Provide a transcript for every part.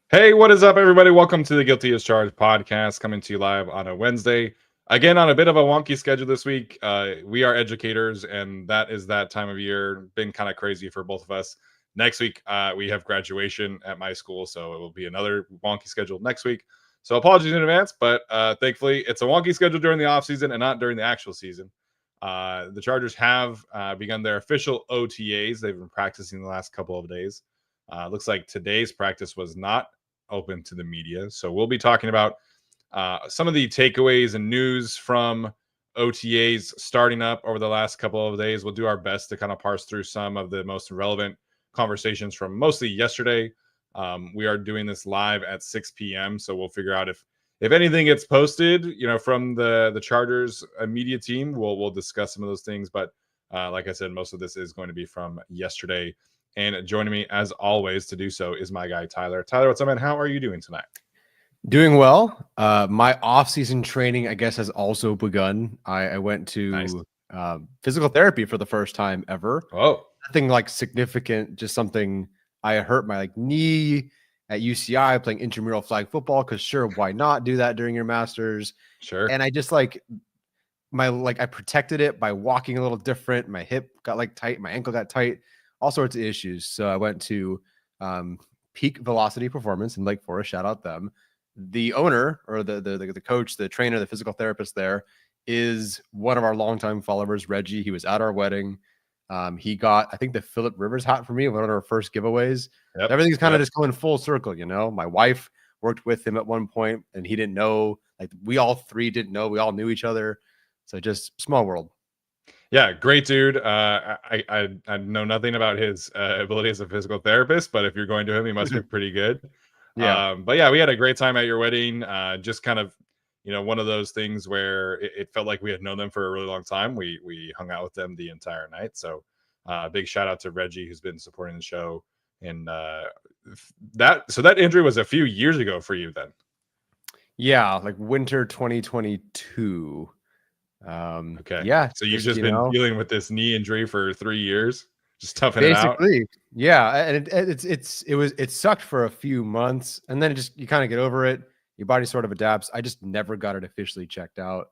Hey, what is up, everybody? Welcome to the Guilty as Charged podcast, coming to you live on a Wednesday. Again, on a bit of a wonky schedule this week. We are educators, and that is that time of year. Been kind of crazy for both of us. Next week, we have graduation at my school, so it will be another wonky schedule next week. So apologies in advance, but thankfully, it's a wonky schedule during the off season and not during the actual season. The Chargers have begun their official OTAs. They've been practicing the last couple of days. Looks like today's practice was not open to the media. So we'll be talking about some of the takeaways and news from OTAs starting up over the last couple of days. We'll do our best to kind of parse through some of the most relevant conversations from mostly yesterday. We are doing this live at 6 p.m. So we'll figure out if anything gets posted, from the Chargers media team, we'll discuss some of those things. But like I said, most of this is going to be from yesterday. And joining me, as always, to do so is my guy, Tyler. Tyler, what's up, man? How are you doing tonight? Doing well. My off-season training, I guess, has also begun. I went to Nice. physical therapy for the first time ever. Oh, Nothing like significant, just something I hurt my knee at UCI playing intramural flag football, because sure, why not do that during your master's? sure. And I just I protected it by walking a little different. My hip got tight, my ankle got tight, all sorts of issues. So I went to Peak Velocity Performance in Lake Forest. Shout out them. The owner, or the coach, the trainer, the physical therapist there, is one of our longtime followers, Reggie. He was at our wedding. He got, I think, the Phillip Rivers hat for me, one of our first giveaways. Yep. Everything's kind of just going full circle, My wife worked with him at one point, and he didn't know. We all three didn't know. We all knew each other. So just small world. Yeah, great dude. I know nothing about his ability as a physical therapist, but if you're going to him, he must be pretty good. Yeah. But yeah, we had a great time at your wedding. Just kind of, one of those things where it felt like we had known them for a really long time. We hung out with them the entire night. So big shout out to Reggie, who's been supporting the show. And that injury was a few years ago for you then. Yeah, winter 2022. Okay. Yeah. So you've just been dealing with this knee injury for 3 years, just toughing it out. Basically, yeah. And it sucked for a few months, and then you kind of get over it. Your body sort of adapts. I just never got it officially checked out.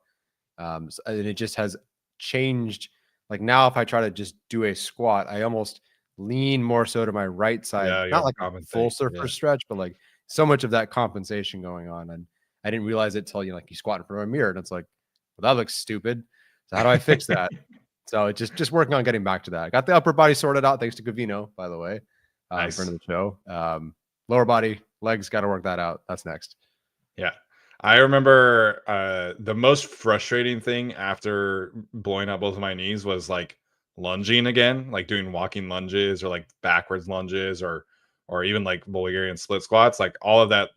And it just has changed. Now, if I try to just do a squat, I almost lean more so to my right side. Yeah, Not like a full surface stretch, but so much of that compensation going on. And I didn't realize it till you squat in front of a mirror, and it's like, well, that looks stupid. So how do I fix that? So just working on getting back to that. Got the upper body sorted out thanks to Gavino, by the way, nice. friend of the show. Lower body, legs, got to work that out. That's next. Yeah. I remember the most frustrating thing after blowing out both of my knees was lunging again, doing walking lunges or backwards lunges or even Bulgarian split squats. All of that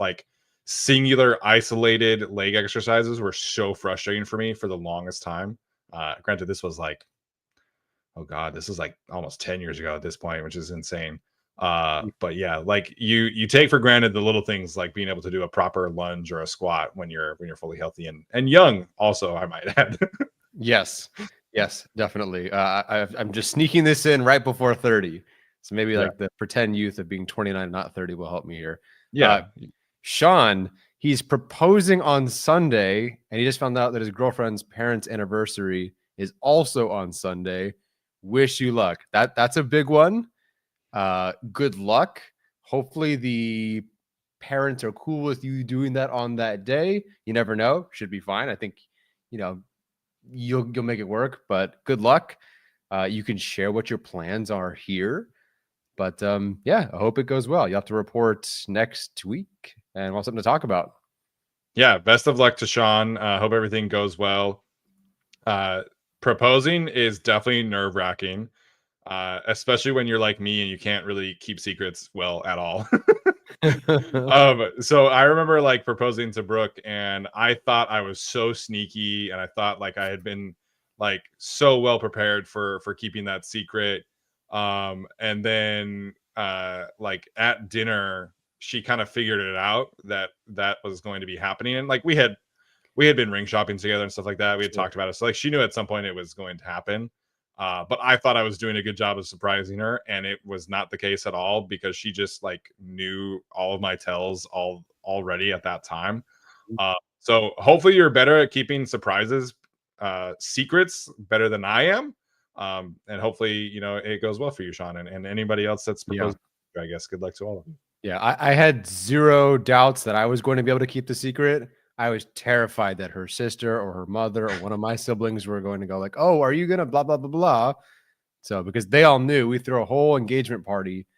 singular isolated leg exercises were so frustrating for me for the longest time. Granted, this was oh god, this is almost 10 years ago at this point, which is insane. But yeah, you take for granted the little things, like being able to do a proper lunge or a squat when you're fully healthy and young also, I might add. Yes, definitely. I'm just sneaking this in right before 30, so maybe the pretend youth of being 29, not 30, will help me here. Yeah. Sean, he's proposing on Sunday, and he just found out that his girlfriend's parents' anniversary is also on Sunday. Wish you luck. That's a big one. Good luck. Hopefully the parents are cool with you doing that on that day. You never know. Should be fine. I think, you'll make it work, but good luck. You can share what your plans are here. But yeah, I hope it goes well. You have to report next week, and we'll have something to talk about. Yeah, best of luck to Sean. Hope everything goes well. Proposing is definitely nerve-wracking, especially when you're like me and you can't really keep secrets well at all. So I remember proposing to Brooke, and I thought I was so sneaky, and I thought I had been so well prepared for keeping that secret. And then at dinner, she kind of figured it out that was going to be happening, and we had been ring shopping together and stuff like that. We had talked about it, so she knew at some point it was going to happen. But I thought I was doing a good job of surprising her, and it was not the case at all because she just like knew all of my tells already at that time. So hopefully you're better at keeping surprises, secrets better than I am. And hopefully, it goes well for you, Sean, and anybody else that's Yeah. proposed. I guess good luck to all of you. Yeah, I had zero doubts that I was going to be able to keep the secret. I was terrified that her sister or her mother or one of my siblings were going to go like, "Oh, are you gonna blah blah blah blah?" So because they all knew, we threw a whole engagement party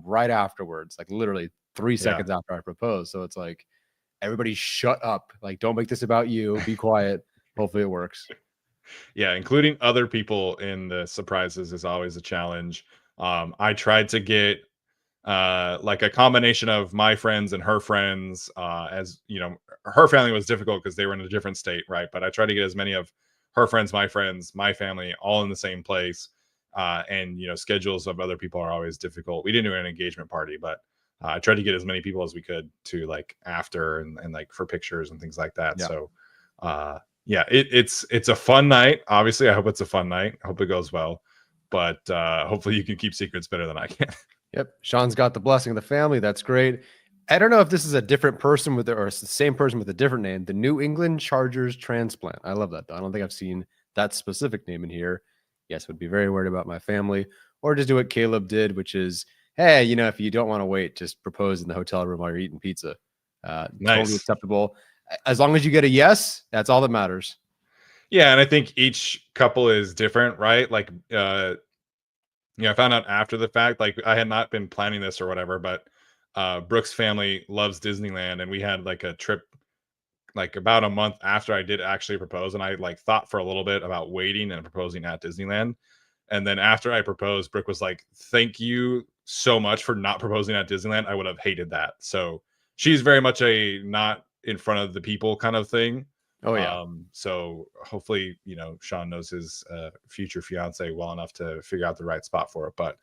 right afterwards, like literally 3 seconds after I proposed. So it's like everybody shut up, like don't make this about you. Be quiet. Hopefully it works. Yeah, including other people in the surprises is always a challenge. I tried to get like a combination of my friends and her friends. As you know, her family was difficult because they were in a different state, right? But I tried to get as many of her friends, my family, all in the same place. And schedules of other people are always difficult. We didn't do an engagement party, but I tried to get as many people as we could to like after and like for pictures and things like that. Yeah. So yeah, it's a fun night. Obviously, I hope it's a fun night. I hope it goes well. But hopefully you can keep secrets better than I can. Yep. Sean's got the blessing of the family. That's great. I don't know if this is a different person or it's the same person with a different name. The New England Chargers transplant. I love that though. I don't think I've seen that specific name in here. Yes, would be very worried about my family, or just do what Caleb did, which is, hey, if you don't want to wait, just propose in the hotel room while you're eating pizza. Totally Nice. acceptable. As long as you get a yes, that's all that matters. Yeah, and I think each couple is different, right? Like I found out after the fact, like I had not been planning this or whatever, but Brooke's family loves Disneyland, and we had like a trip like about a month after I did actually propose, and I like thought for a little bit about waiting and proposing at Disneyland. And then after I proposed, Brooke was like, "Thank you so much for not proposing at Disneyland. I would have hated that." So she's very much a not in front of the people kind of thing. Oh yeah. So hopefully, Sean knows his future fiance well enough to figure out the right spot for it. But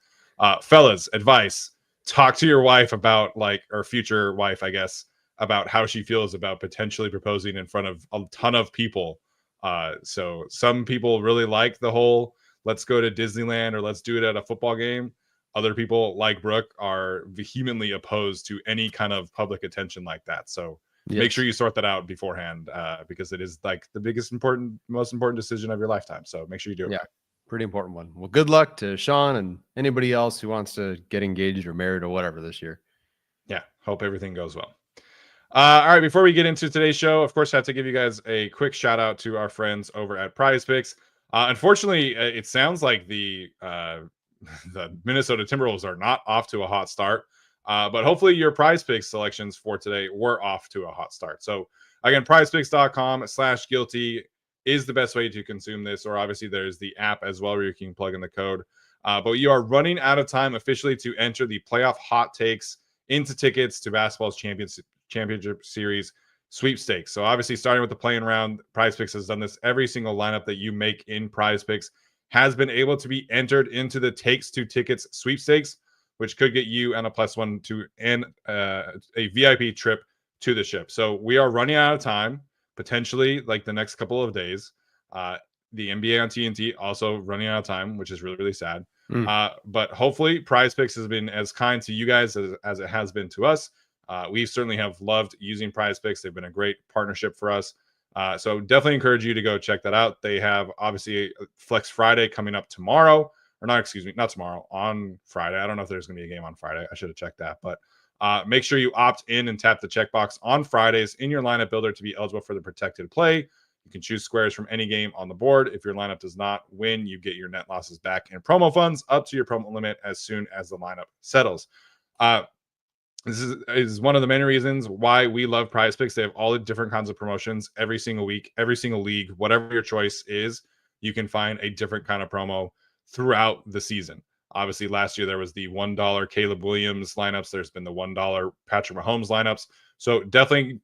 fellas, advice: talk to your wife about or future wife, I guess, about how she feels about potentially proposing in front of a ton of people. So some people really like the whole let's go to Disneyland or let's do it at a football game. Other people, like Brooke, are vehemently opposed to any kind of public attention like that. So make sure you sort that out beforehand, because it is like the most important decision of your lifetime. So make sure you do it. Yeah. Right. Pretty important one. Well, good luck to Sean and anybody else who wants to get engaged or married or whatever this year. Yeah. Hope everything goes well. All right, before we get into today's show, of course, I have to give you guys a quick shout out to our friends over at Prize Picks. Unfortunately, it sounds like the the Minnesota Timberwolves are not off to a hot start, but hopefully your Prize Picks selections for today were off to a hot start. So again, prizepicks.com/guilty is the best way to consume this, or obviously there's the app as well where you can plug in the code. But you are running out of time officially to enter the playoff hot takes into tickets to basketball's championship series sweepstakes. So obviously starting with the playing round, Prize Picks has done this. Every single lineup that you make in Prize Picks has been able to be entered into the takes to tickets sweepstakes, which could get you and a +1 to a VIP trip to the ship. So we are running out of time, potentially like the next couple of days. The NBA on TNT also running out of time, which is really, really sad. But hopefully Prize Picks has been as kind to you guys as it has been to us. We certainly have loved using Prize Picks. They've been a great partnership for us. So definitely encourage you to go check that out. They have obviously Flex Friday coming up tomorrow, or not, excuse me, not tomorrow, on Friday. I don't know if there's going to be a game on Friday. I should have checked that. But make sure you opt in and tap the checkbox on Fridays in your lineup builder to be eligible for the protected play. You can choose squares from any game on the board. If your lineup does not win, you get your net losses back in promo funds up to your promo limit as soon as the lineup settles. This is one of the many reasons why we love Prize Picks. They have all the different kinds of promotions every single week, every single league, whatever your choice is, you can find a different kind of promo throughout the season. Obviously, last year there was the $1 Caleb Williams lineups. There's been the $1 Patrick Mahomes lineups. So definitely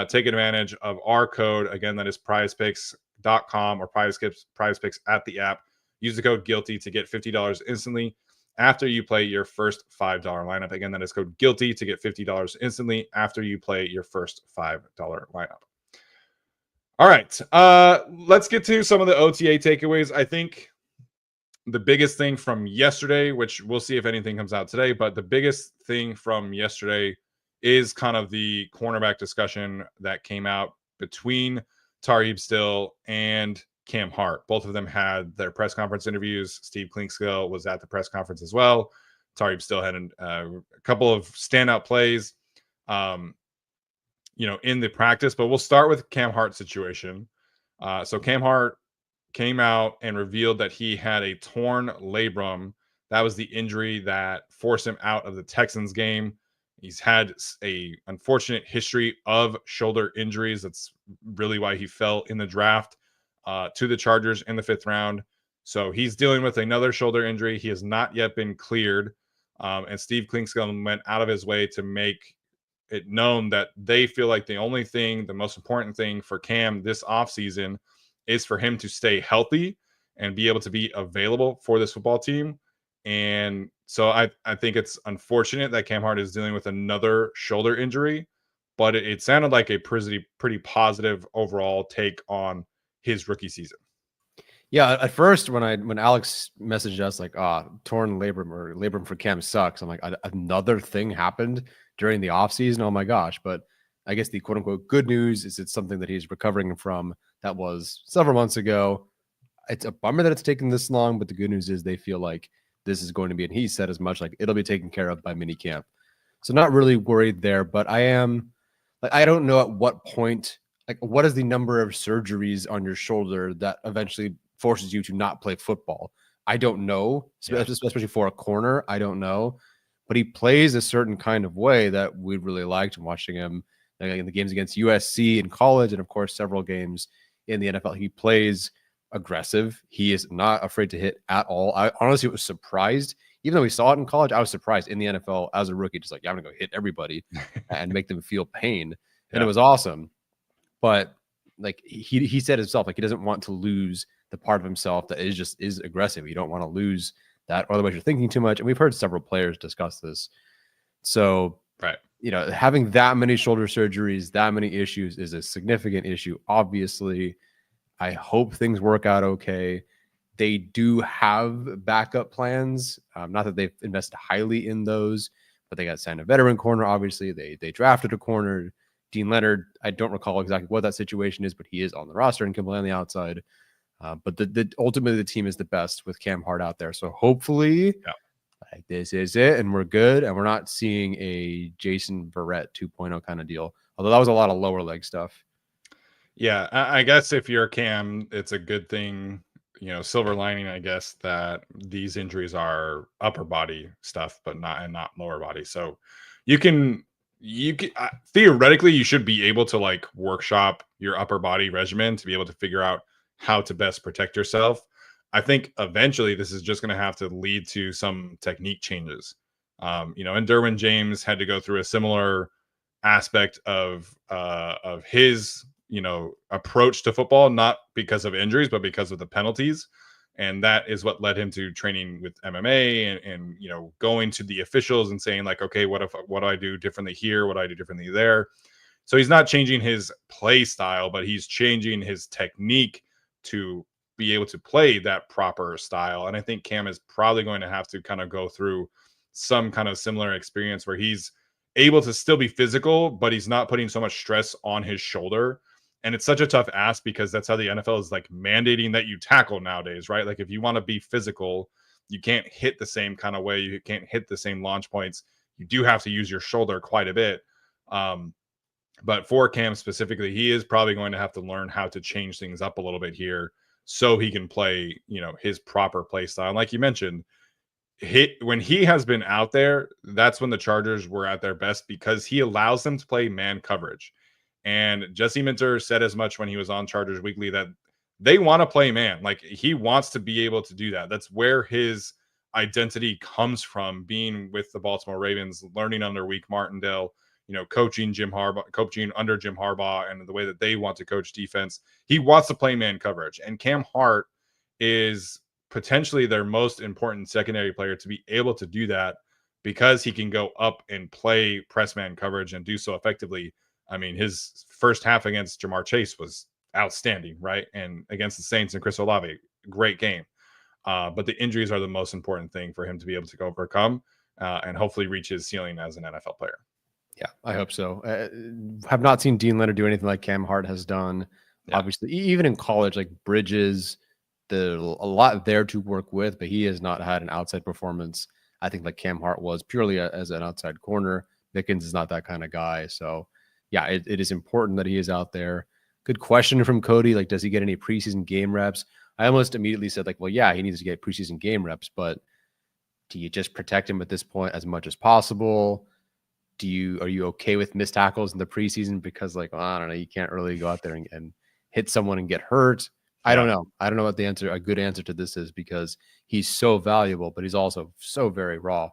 take advantage of our code. Again, that is prizepicks.com or Prize Picks at the app. Use the code GUILTY to get $50 instantly after you play your first $5 lineup. Again, that is code GUILTY to get $50 instantly after you play your first $5 lineup. All right, let's get to some of the OTA takeaways. I think the biggest thing from yesterday, which we'll see if anything comes out today, but the biggest thing from yesterday is kind of the cornerback discussion that came out between Tarheeb Still and Cam Hart. Both of them had their press conference interviews. Steve Klinkskill was at the press conference as well. Tarheeb Still had a couple of standout plays, in the practice. But we'll start with Cam Hart's situation. So Cam Hart came out and revealed that he had a torn labrum. That was the injury that forced him out of the Texans game. He's had a unfortunate history of shoulder injuries. That's really why he fell in the draft to the Chargers in the 5th round. So he's dealing with another shoulder injury. He has not yet been cleared. And Steve Klinkskill went out of his way to make it known that they feel like the most important thing for Cam this offseason is for him to stay healthy and be able to be available for this football team. And so I think it's unfortunate that Cam Hart is dealing with another shoulder injury, but it sounded like a pretty positive overall take on his rookie season. Yeah, at first when Alex messaged us like, torn labrum for Cam sucks, I'm like, another thing happened during the offseason. Oh my gosh. But I guess the quote unquote good news is it's something that he's recovering from that was several months ago. It's a bummer that it's taken this long, but the good news is they feel like this is going to be, and he said as much, like it'll be taken care of by mini camp. So not really worried there, but I am like, I don't know at what point, like what is the number of surgeries on your shoulder that eventually forces you to not play football? I don't know, especially for a corner. I don't know, but he plays a certain kind of way that we really liked watching him in the games against USC in college, and of course several games in the NFL. He plays aggressive. He is not afraid to hit at all. I honestly was surprised, even though we saw it in college. I was surprised in the NFL as a rookie, just like, yeah, I'm gonna go hit everybody and make them feel pain, and it was awesome. But like he said himself, like he doesn't want to lose the part of himself that is aggressive. You don't want to lose that, otherwise you're thinking too much. And we've heard several players discuss this. So, right, having that many shoulder surgeries, that many issues is a significant issue. Obviously, I hope things work out okay. They do have backup plans. Not that they've invested highly in those, but they got signed a veteran corner. Obviously, they drafted a corner. Dean Leonard, I don't recall exactly what that situation is, but he is on the roster and can play on the outside. But ultimately the team is the best with Cam Hart out there. So hopefully like this is it and we're good and we're not seeing a Jason Verrett 2.0 kind of deal. Although that was a lot of lower leg stuff. Yeah, I guess if you're Cam, it's a good thing, silver lining, I guess, that these injuries are upper body stuff, but not lower body. So you can theoretically you should be able to like workshop your upper body regimen to be able to figure out how to best protect yourself. I think eventually this is just going to have to lead to some technique changes. And Derwin James had to go through a similar aspect of his approach to football, not because of injuries, but because of the penalties. And that is what led him to training with MMA and going to the officials and saying like, okay, what do I do differently here? What do I do differently there? So he's not changing his play style, but he's changing his technique to be able to play that proper style. And I think Cam is probably going to have to kind of go through some kind of similar experience where he's able to still be physical, but he's not putting so much stress on his shoulder. And it's such a tough ask because that's how the NFL is like mandating that you tackle nowadays, right? Like if you want to be physical, you can't hit the same kind of way. You can't hit the same launch points. You do have to use your shoulder quite a bit. But for Cam specifically, he is probably going to have to learn how to change things up a little bit here so he can play, his proper play style. And like you mentioned, when he has been out there, that's when the Chargers were at their best because he allows them to play man coverage. And Jesse Minter said as much when he was on Chargers Weekly that they want to play man. Like he wants to be able to do that. That's where his identity comes from, being with the Baltimore Ravens, learning under Wink Martindale, coaching under Jim Harbaugh and the way that they want to coach defense. He wants to play man coverage. And Cam Hart is potentially their most important secondary player to be able to do that because he can go up and play press man coverage and do so effectively. I mean, his first half against Jamar Chase was outstanding, right? And against the Saints and Chris Olave, great game. But the injuries are the most important thing for him to be able to overcome and hopefully reach his ceiling as an NFL player. Yeah, I hope so. Have not seen Dean Leonard do anything like Cam Hart has done. Yeah. Obviously, even in college, like Bridges, a lot there to work with, but he has not had an outside performance. I think like Cam Hart was purely as an outside corner. Mickens is not that kind of guy. So, yeah, it is important that he is out there. Good question from Cody. Like, does he get any preseason game reps? I almost immediately said, like, well, yeah, he needs to get preseason game reps, but do you just protect him at this point as much as possible? Are you okay with missed tackles in the preseason? Because, like, well, I don't know, you can't really go out there and hit someone and get hurt. I don't know. I don't know what a good answer to this is, because he's so valuable, but he's also so very raw.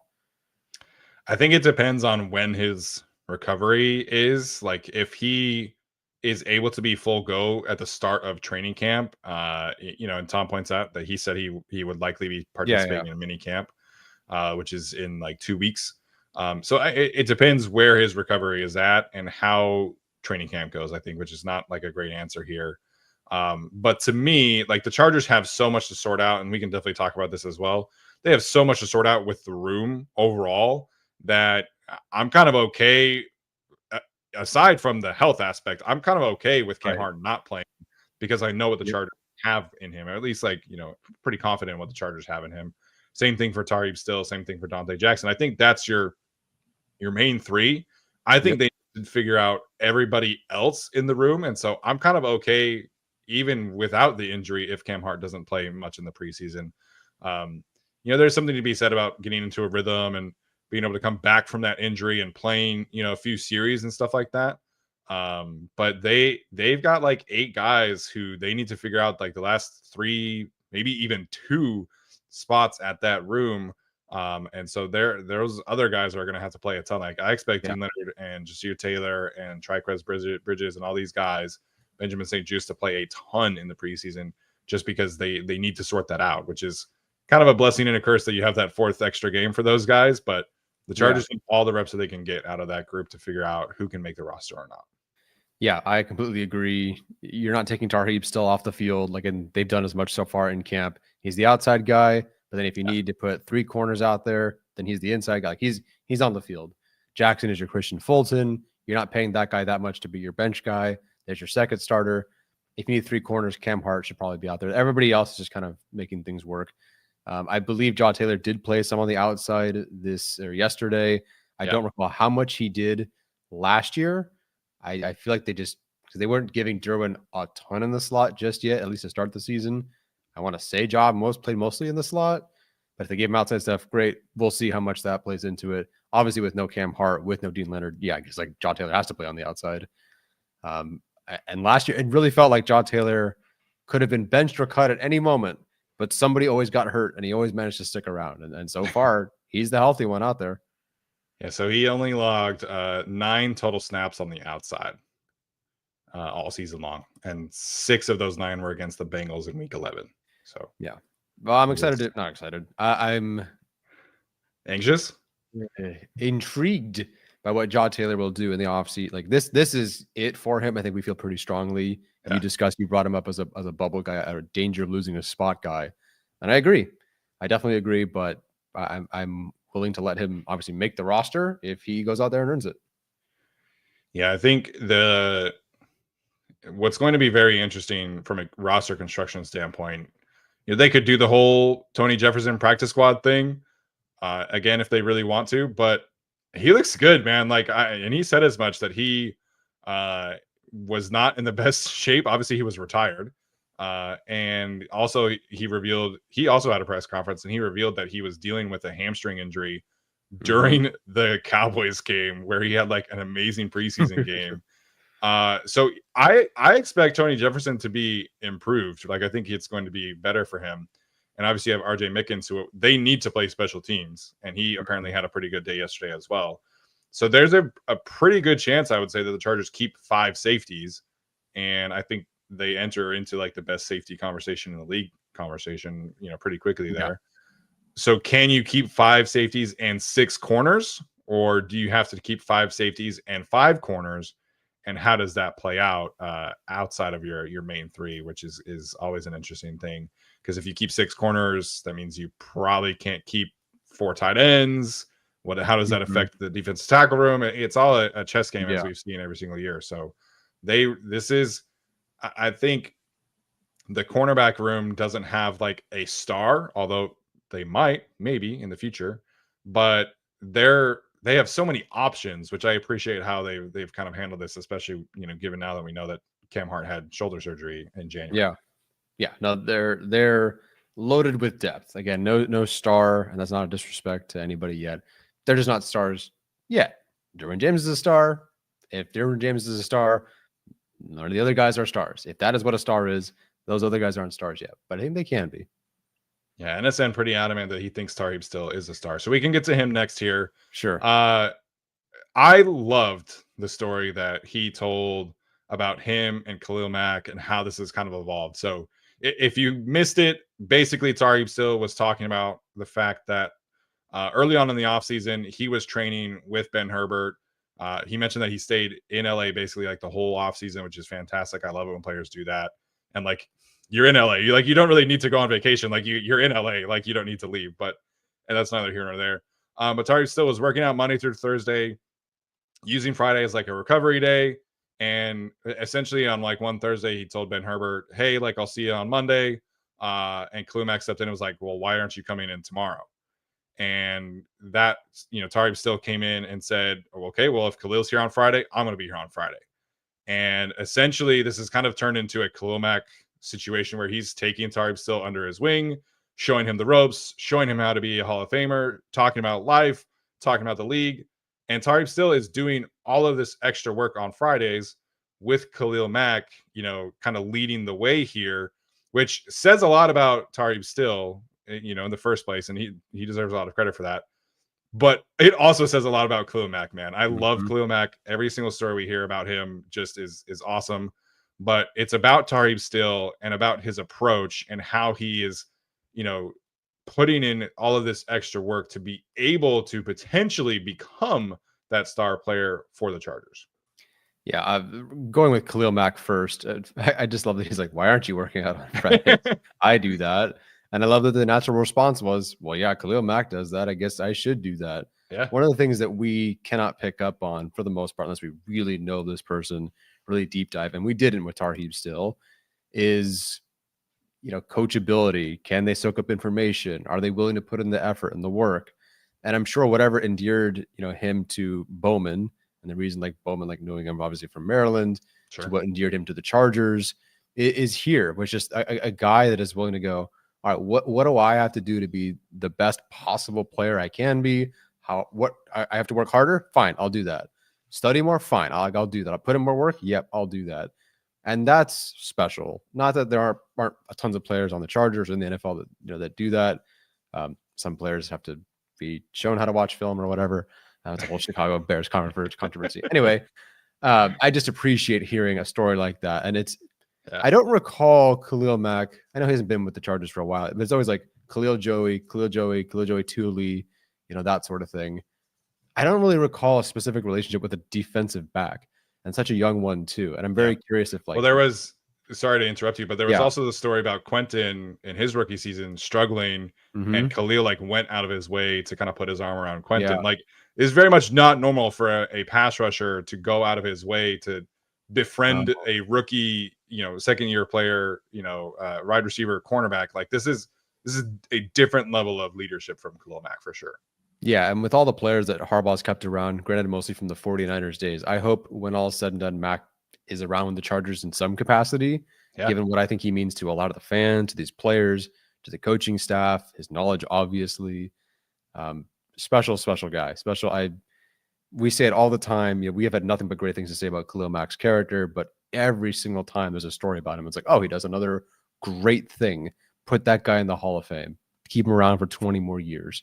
I think it depends on when his recovery is. Like, if he is able to be full go at the start of training camp, and Tom points out that he said he would likely be participating in a mini camp, which is in like 2 weeks. So it depends where his recovery is at and how training camp goes, I think, which is not like a great answer here. But to me, like, the Chargers have so much to sort out, and we can definitely talk about this as well. They have so much to sort out with the room overall that I'm kind of okay. Aside from the health aspect, I'm kind of okay with Cam Hart not playing, because I know what the Chargers have in him, or at least, like, pretty confident in what the Chargers have in him. Same thing for Tarheeb still, same thing for Dante Jackson. I think that's your main three. I think they should figure out everybody else in the room. And so I'm kind of okay, even without the injury, if Cam Hart doesn't play much in the preseason. There's something to be said about getting into a rhythm and being able to come back from that injury and playing, a few series and stuff like that. But they've got like 8 guys who they need to figure out, like, the last 3, maybe even 2 spots at that room. And so those other guys are going to have to play a ton. Like, I expect Dean Leonard and Jasir Taylor and Triquez Bridges and all these guys, Benjamin St. Juste, to play a ton in the preseason, just because they need to sort that out, which is kind of a blessing and a curse that you have that 4th extra game for those guys. But the Chargers need all the reps that they can get out of that group to figure out who can make the roster or not. Yeah, I completely agree. You're not taking Tarheeb still off the field. Like, and they've done as much so far in camp. He's the outside guy, but then if you need to put 3 corners out there, then he's the inside guy. Like, he's on the field. Jackson is your Christian Fulton. You're not paying that guy that much to be your bench guy. There's your second starter. If you need 3 corners, Cam Hart should probably be out there. Everybody else is just kind of making things work. I believe Jaw Taylor did play some on the outside yesterday. I don't recall how much he did last year. I feel like because they weren't giving Derwin a ton in the slot just yet, at least to start the season. I want to say Job played mostly in the slot, but if they gave him outside stuff, great. We'll see how much that plays into it. Obviously, with no Cam Hart, with no Dean Leonard, because like Jaw Taylor has to play on the outside. And last year, it really felt like Jaw Taylor could have been benched or cut at any moment, but somebody always got hurt, and he always managed to stick around. And so far, he's the healthy one out there. Yeah, so he only logged 9 total snaps on the outside all season long, and 6 of those 9 were against the Bengals in Week 11. So yeah, well, I'm excited. Not excited. I'm anxious, intrigued by what Jaw Taylor will do in the offseason. Like, this is it for him. I think we feel pretty strongly. Yeah. You brought him up as a bubble guy, a danger of losing a spot guy, and I agree. I definitely agree. But I'm willing to let him obviously make the roster if he goes out there and earns it. Yeah, I think what's going to be very interesting from a roster construction standpoint, they could do the whole Tony Jefferson practice squad thing again if they really want to, but he looks good, man. Like, and he said as much, that he was not in the best shape. Obviously, he was retired. And also he also had a press conference, and he revealed that he was dealing with a hamstring injury during the Cowboys game, where he had like an amazing preseason game. So I expect Tony Jefferson to be improved. Like, I think it's going to be better for him. And obviously you have RJ Mickens, who they need to play special teams, and he apparently had a pretty good day yesterday as well. So there's a pretty good chance, I would say, that the Chargers keep 5 safeties, and I think they enter into like the best safety conversation in the league conversation, pretty quickly there. So can you keep 5 safeties and 6 corners, or do you have to keep 5 safeties and 5 corners? And how does that play out outside of your main 3, which is always an interesting thing. Because if you keep 6 corners, that means you probably can't keep 4 tight ends. How does that affect the defensive tackle room? It's all a chess game, as Yeah. we've seen every single year. So I think the cornerback room doesn't have like a star, although they might maybe in the future, but they have so many options, which I appreciate how they've kind of handled this, especially given now that we know that Cam Hart had shoulder surgery in January. Yeah. Yeah. No, they're loaded with depth. Again, no star, and that's not a disrespect to anybody yet. They're just not stars yet. Derwin James is a star. If Derwin James is a star, none of the other guys are stars. If that is what a star is, those other guys aren't stars yet, but I think they can be. Yeah, NSN pretty adamant that he thinks Tarheeb still is a star. So we can get to him next here. Sure. I loved the story that he told about him and Khalil Mack and how this has kind of evolved. So if you missed it, basically Tarheeb still was talking about the fact that early on in the offseason, he was training with Ben Herbert. He mentioned that he stayed in LA basically like the whole offseason, which is fantastic. I love it when players do that. And like, you're in LA. You don't really need to go on vacation. Like you're in LA. Like you don't need to leave. And that's neither here nor there. But Tarheeb still was working out Monday through Thursday, using Friday as like a recovery day. And essentially on like one Thursday, he told Ben Herbert, hey, like I'll see you on Monday. And Khalil Mack stepped in and was like, well, why aren't you coming in tomorrow? And that, Tarheeb still came in and said, oh, okay, well, if Khalil's here on Friday, I'm going to be here on Friday. And essentially, this has kind of turned into a Khalil Mack situation where he's taking Tarheeb still under his wing, showing him the ropes, showing him how to be a Hall of Famer, talking about life, talking about the league. And Tarheeb still is doing all of this extra work on Fridays with Khalil Mack, kind of leading the way here, which says a lot about Tarheeb still, in the first place. And he deserves a lot of credit for that. But it also says a lot about Khalil Mack, man. I love Khalil Mack. Every single story we hear about him just is awesome. But it's about Tarheeb still and about his approach and how he is, putting in all of this extra work to be able to potentially become that star player for the Chargers. Yeah, going with Khalil Mack first. I just love that he's like, why aren't you working out on Fridays? I do that. And I love that the natural response was, well, yeah, Khalil Mack does that. I guess I should do that. Yeah. One of the things that we cannot pick up on for the most part, unless we really know this person, really deep dive, and we didn't with Tarheeb still, is, coachability. Can they soak up information? Are they willing to put in the effort and the work? And I'm sure whatever endeared, him to Bowman, and the reason like Bowman, like knowing him obviously from Maryland, Sure. to what endeared him to the Chargers is here, which is a guy that is willing to go, all right, what do I have to do to be the best possible player I can be? What I have to work harder? Fine, I'll do that. Study more? Fine, I'll do that. I'll put in more work? Yep, I'll do that. And that's special. Not that there aren't tons of players on the Chargers or in the NFL that that do that. Some players have to be shown how to watch film or whatever. It's a whole Chicago Bears controversy. Anyway, I just appreciate hearing a story like that. And I don't recall Khalil Mack. I know he hasn't been with the Chargers for a while, but it's always like Khalil Joey Tuli, that sort of thing. I don't really recall a specific relationship with a defensive back, and such a young one too. And I'm very curious if there was, sorry to interrupt you, but there was also the story about Quentin in his rookie season struggling, and Khalil like went out of his way to kind of put his arm around Quentin. Like, it's very much not normal for a pass rusher to go out of his way to befriend a rookie, second year player, wide receiver, cornerback. Like this is a different level of leadership from Khalil Mack for sure. Yeah, and with all the players that Harbaugh's kept around, granted mostly from the 49ers days, I hope when all is said and done, Mack is around the Chargers in some capacity, given what I think he means to a lot of the fans, to these players, to the coaching staff, his knowledge, obviously. Special guy. We say it all the time. We have had nothing but great things to say about Khalil Mack's character, but every single time there's a story about him, it's like, oh, he does another great thing. Put that guy in the Hall of Fame. Keep him around for 20 more years.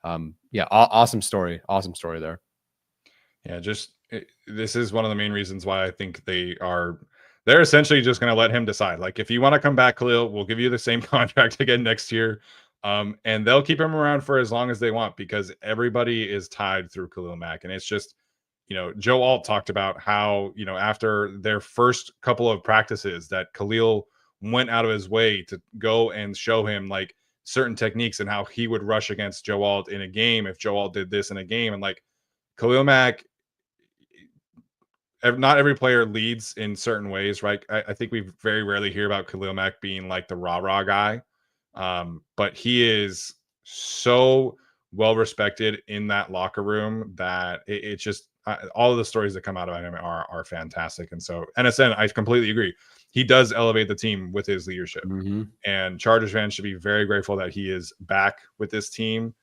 Awesome story. Awesome story there. Yeah, this is one of the main reasons why I think they're essentially just going to let him decide. Like, if you want to come back, Khalil, we'll give you the same contract again next year. And they'll keep him around for as long as they want because everybody is tied through Khalil Mack. And it's just, Joe Alt talked about how, after their first couple of practices that Khalil went out of his way to go and show him like certain techniques and how he would rush against Joe Alt in a game if Joe Alt did this in a game. And like Khalil Mack, not every player leads in certain ways, right? I think we very rarely hear about Khalil Mack being like the rah-rah guy. But he is so well respected in that locker room that it's just all of the stories that come out of him are fantastic. And so NSN, I completely agree. He does elevate the team with his leadership. Mm-hmm. And Chargers fans should be very grateful that he is back with this team.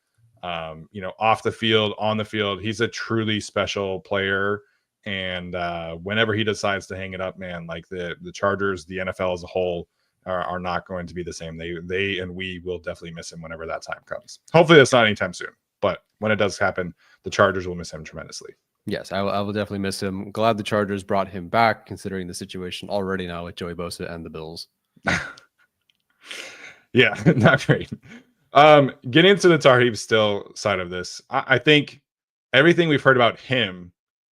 Off the field, on the field, he's a truly special player. And whenever he decides to hang it up, man, like the Chargers, the NFL as a whole are not going to be the same. They and we will definitely miss him whenever that time comes. Hopefully that's not anytime soon, but when it does happen, the Chargers will miss him tremendously. Yes, I will definitely miss him. Glad the Chargers brought him back, considering the situation already now with Joey Bosa and the Bills. Yeah, not great. Getting into the Tarheeb still side of this, I think everything we've heard about him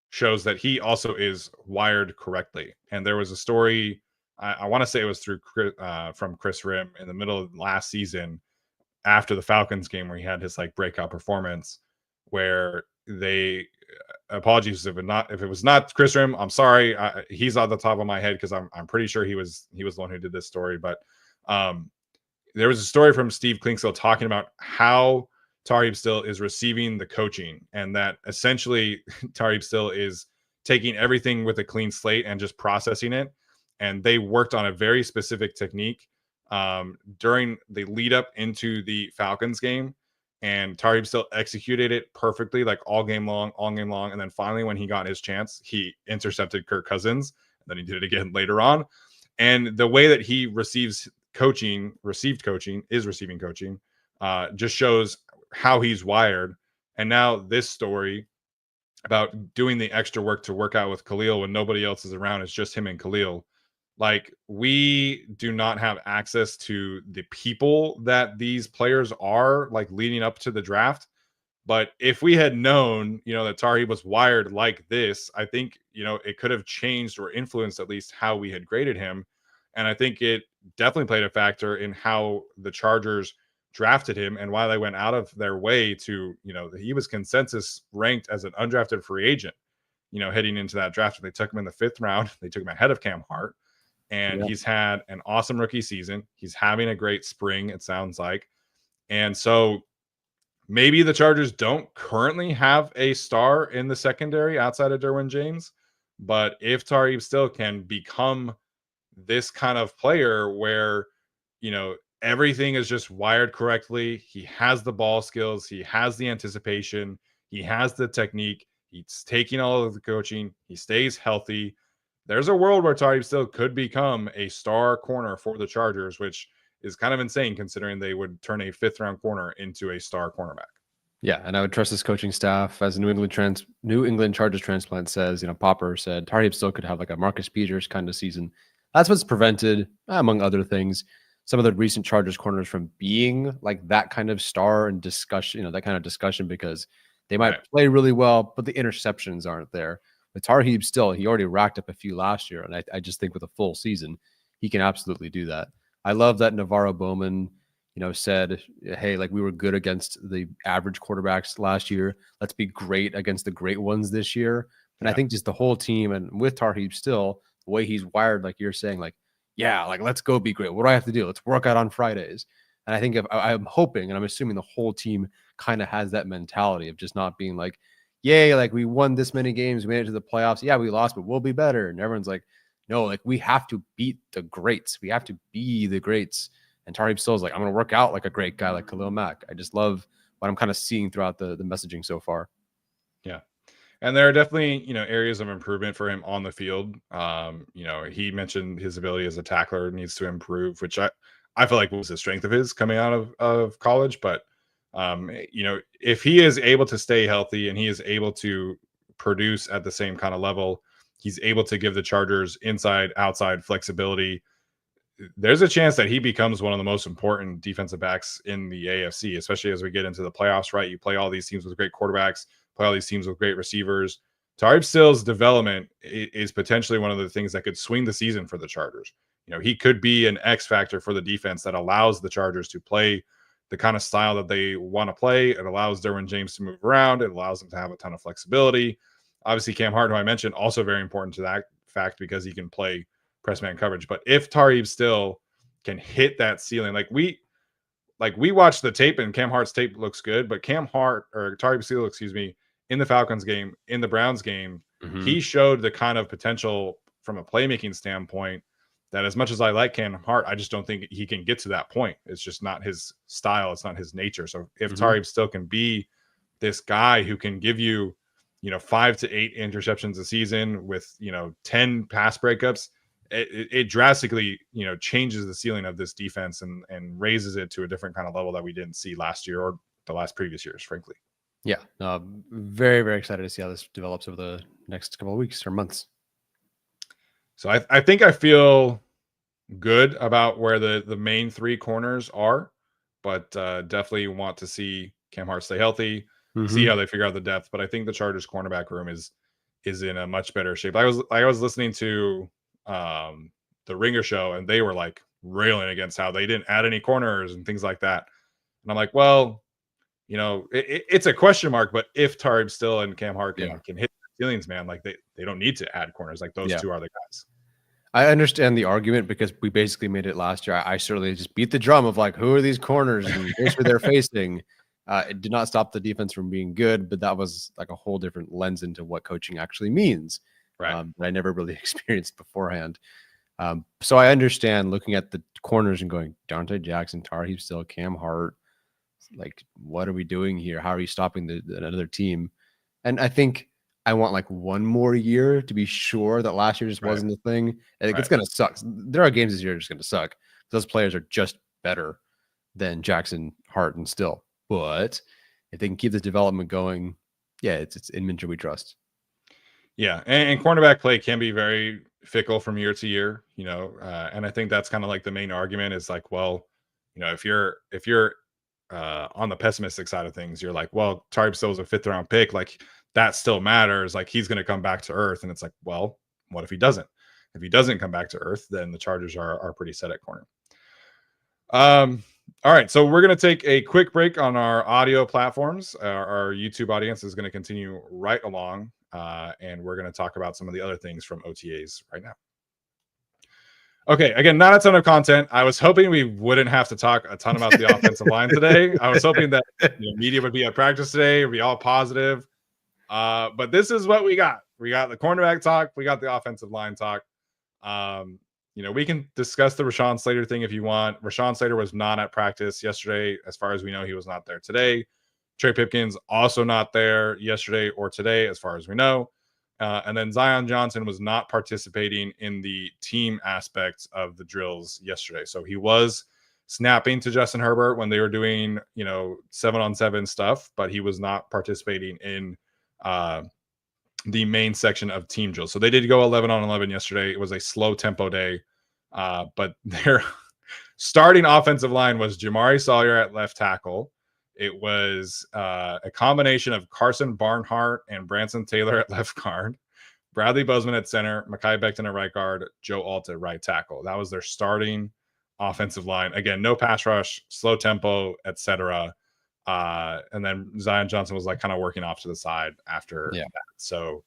shows that he also is wired correctly. And there was a story, I want to say it was from Chris Rim in the middle of last season after the Falcons game where he had his like breakout performance where they apologies if it was not Chris Rim, I'm sorry. He's on the top of my head because I'm pretty sure he was the one who did this story. But there was a story from Steve Klinkstill talking about how Tarheeb still is receiving the coaching and that essentially Tarheeb still is taking everything with a clean slate and just processing it. And they worked on a very specific technique during the lead up into the Falcons game. And Tarheeb still executed it perfectly, like all game long. And then finally, when he got his chance, he intercepted Kirk Cousins. And then he did it again later on. And the way that he received coaching, just shows how he's wired. And now this story about doing the extra work to work out with Khalil when nobody else is around, it's just him and Khalil. Like, we do not have access to the people that these players are like leading up to the draft. But if we had known, that Tarheeb was wired like this, I think, it could have changed or influenced at least how we had graded him. And I think it definitely played a factor in how the Chargers drafted him and why they went out of their way to, he was consensus ranked as an undrafted free agent, heading into that draft. They took him in the 5th round. They took him ahead of Cam Hart. And he's had an awesome rookie season. He's having a great spring, it sounds like. And so maybe the Chargers don't currently have a star in the secondary outside of Derwin James. But if Tarheeb still can become this kind of player where, everything is just wired correctly, he has the ball skills, he has the anticipation, he has the technique, he's taking all of the coaching, he stays healthy. There's a world where Tarheeb still could become a star corner for the Chargers, which is kind of insane considering they would turn a 5th round corner into a star cornerback. Yeah, and I would trust this coaching staff. As a New England Chargers transplant says, Popper said Tarheeb still could have like a Marcus Peters kind of season. That's what's prevented, among other things, some of the recent Chargers corners from being like that kind of star and discussion, that kind of discussion, because they might play really well, but the interceptions aren't there. With Tarheeb still, he already racked up a few last year. And I just think with a full season, he can absolutely do that. I love that Navarro Bowman, said, hey, like we were good against the average quarterbacks last year. Let's be great against the great ones this year. And I think just the whole team and with Tarheeb still, the way he's wired, like you're saying, like, yeah, like let's go be great. What do I have to do? Let's work out on Fridays. And I think if I'm hoping and I'm assuming the whole team kind of has that mentality of just not being like, yay, like we won this many games, we made it to the playoffs. Yeah, we lost, but we'll be better. And everyone's like, no, like we have to beat the greats. We have to be the greats. And Tarheeb still is like, I'm going to work out like a great guy like Khalil Mack. I just love what I'm kind of seeing throughout the messaging so far. Yeah. And there are definitely, areas of improvement for him on the field. He mentioned his ability as a tackler needs to improve, which I feel like was a strength of his coming out of college. But, if he is able to stay healthy and he is able to produce at the same kind of level, he's able to give the Chargers inside, outside flexibility. There's a chance that he becomes one of the most important defensive backs in the AFC, especially as we get into the playoffs, right? You play all these teams with great quarterbacks, play all these teams with great receivers. Tarheeb Still's development is potentially one of the things that could swing the season for the Chargers. he could be an X factor for the defense that allows the Chargers to play the kind of style that they want to play. It allows Derwin James to move around. It allows them to have a ton of flexibility. Obviously, Cam Hart, who I mentioned, also very important to that fact because he can play press man coverage. But if Tarheeb still can hit that ceiling, like we watched the tape and Cam Hart's tape looks good, but Cam Hart or Tarheeb Steele, excuse me, in the Falcons game, in the Browns game, he showed the kind of potential from a playmaking standpoint that as much as I like Cam Hart, I just don't think he can get to that point. It's just not his style. It's not his nature. So if Tarheeb still can be this guy who can give you, 5 to 8 interceptions a season with, 10 pass breakups, it drastically, changes the ceiling of this defense and raises it to a different kind of level that we didn't see last year or the last previous years, frankly. Yeah. Very, very excited to see how this develops over the next couple of weeks or months. So I think I feel good about where the main 3 corners are, but definitely want to see Cam Hart stay healthy, see how they figure out the depth. But I think the Chargers cornerback room is in a much better shape. I was listening to the Ringer show, and they were like railing against how they didn't add any corners and things like that. And I'm like, well, it's a question mark, but if Tarheeb Still and Cam Hart can hit the ceilings, man, like they don't need to add corners. Like those two are the guys. I understand the argument because we basically made it last year. I certainly just beat the drum of like, who are these corners and here's who they're facing. It did not stop the defense from being good, but that was like a whole different lens into what coaching actually means. Right. That I never really experienced beforehand. So I understand looking at the corners and going, Dante Jackson, Tarheeb Still, Cam Hart. Like, what are we doing here? How are you stopping another team? And I think I want like one more year to be sure that last year just wasn't the thing. I think it's going to suck. There are games this year just going to suck. Those players are just better than Jackson, Hart, and Still. But if they can keep this development going, it's Inminter we trust. Yeah, and cornerback play can be very fickle from year to year, and I think that's kind of like the main argument is like, well, if you're on the pessimistic side of things, you're like, well, Tarheeb Still was a 5th round pick, like that still matters, like he's going to come back to earth, and it's like, well, what if he doesn't? If he doesn't come back to earth, then the Chargers are pretty set at corner. All right, so we're going to take a quick break on our audio platforms. Our YouTube audience is going to continue right along, and we're going to talk about some of the other things from OTAs right now. Okay, again, not a ton of content. I was hoping we wouldn't have to talk a ton about the offensive line today. I was hoping that media would be at practice today, would be all positive. But this is what we got. We got the cornerback talk. We got the offensive line talk. We can discuss the Rashawn Slater thing if you want. Rashawn Slater was not at practice yesterday. As far as we know, he was not there today. Trey Pipkins also not there yesterday or today, as far as we know. And then Zion Johnson was not participating in the team aspects of the drills yesterday. So he was snapping to Justin Herbert when they were doing, 7-on-7 stuff, but he was not participating in the main section of team drills. So they did go 11-on-11 yesterday. It was a slow tempo day, but their starting offensive line was Jamari Sawyer at left tackle. It was a combination of Carson Barnhart and Branson Taylor at left guard, Bradley Bozeman at center, Mekhi Becton at right guard, Joe Alt at right tackle. That was their starting offensive line. Again, no pass rush, slow tempo, etc. And then Zion Johnson was like kind of working off to the side after that. So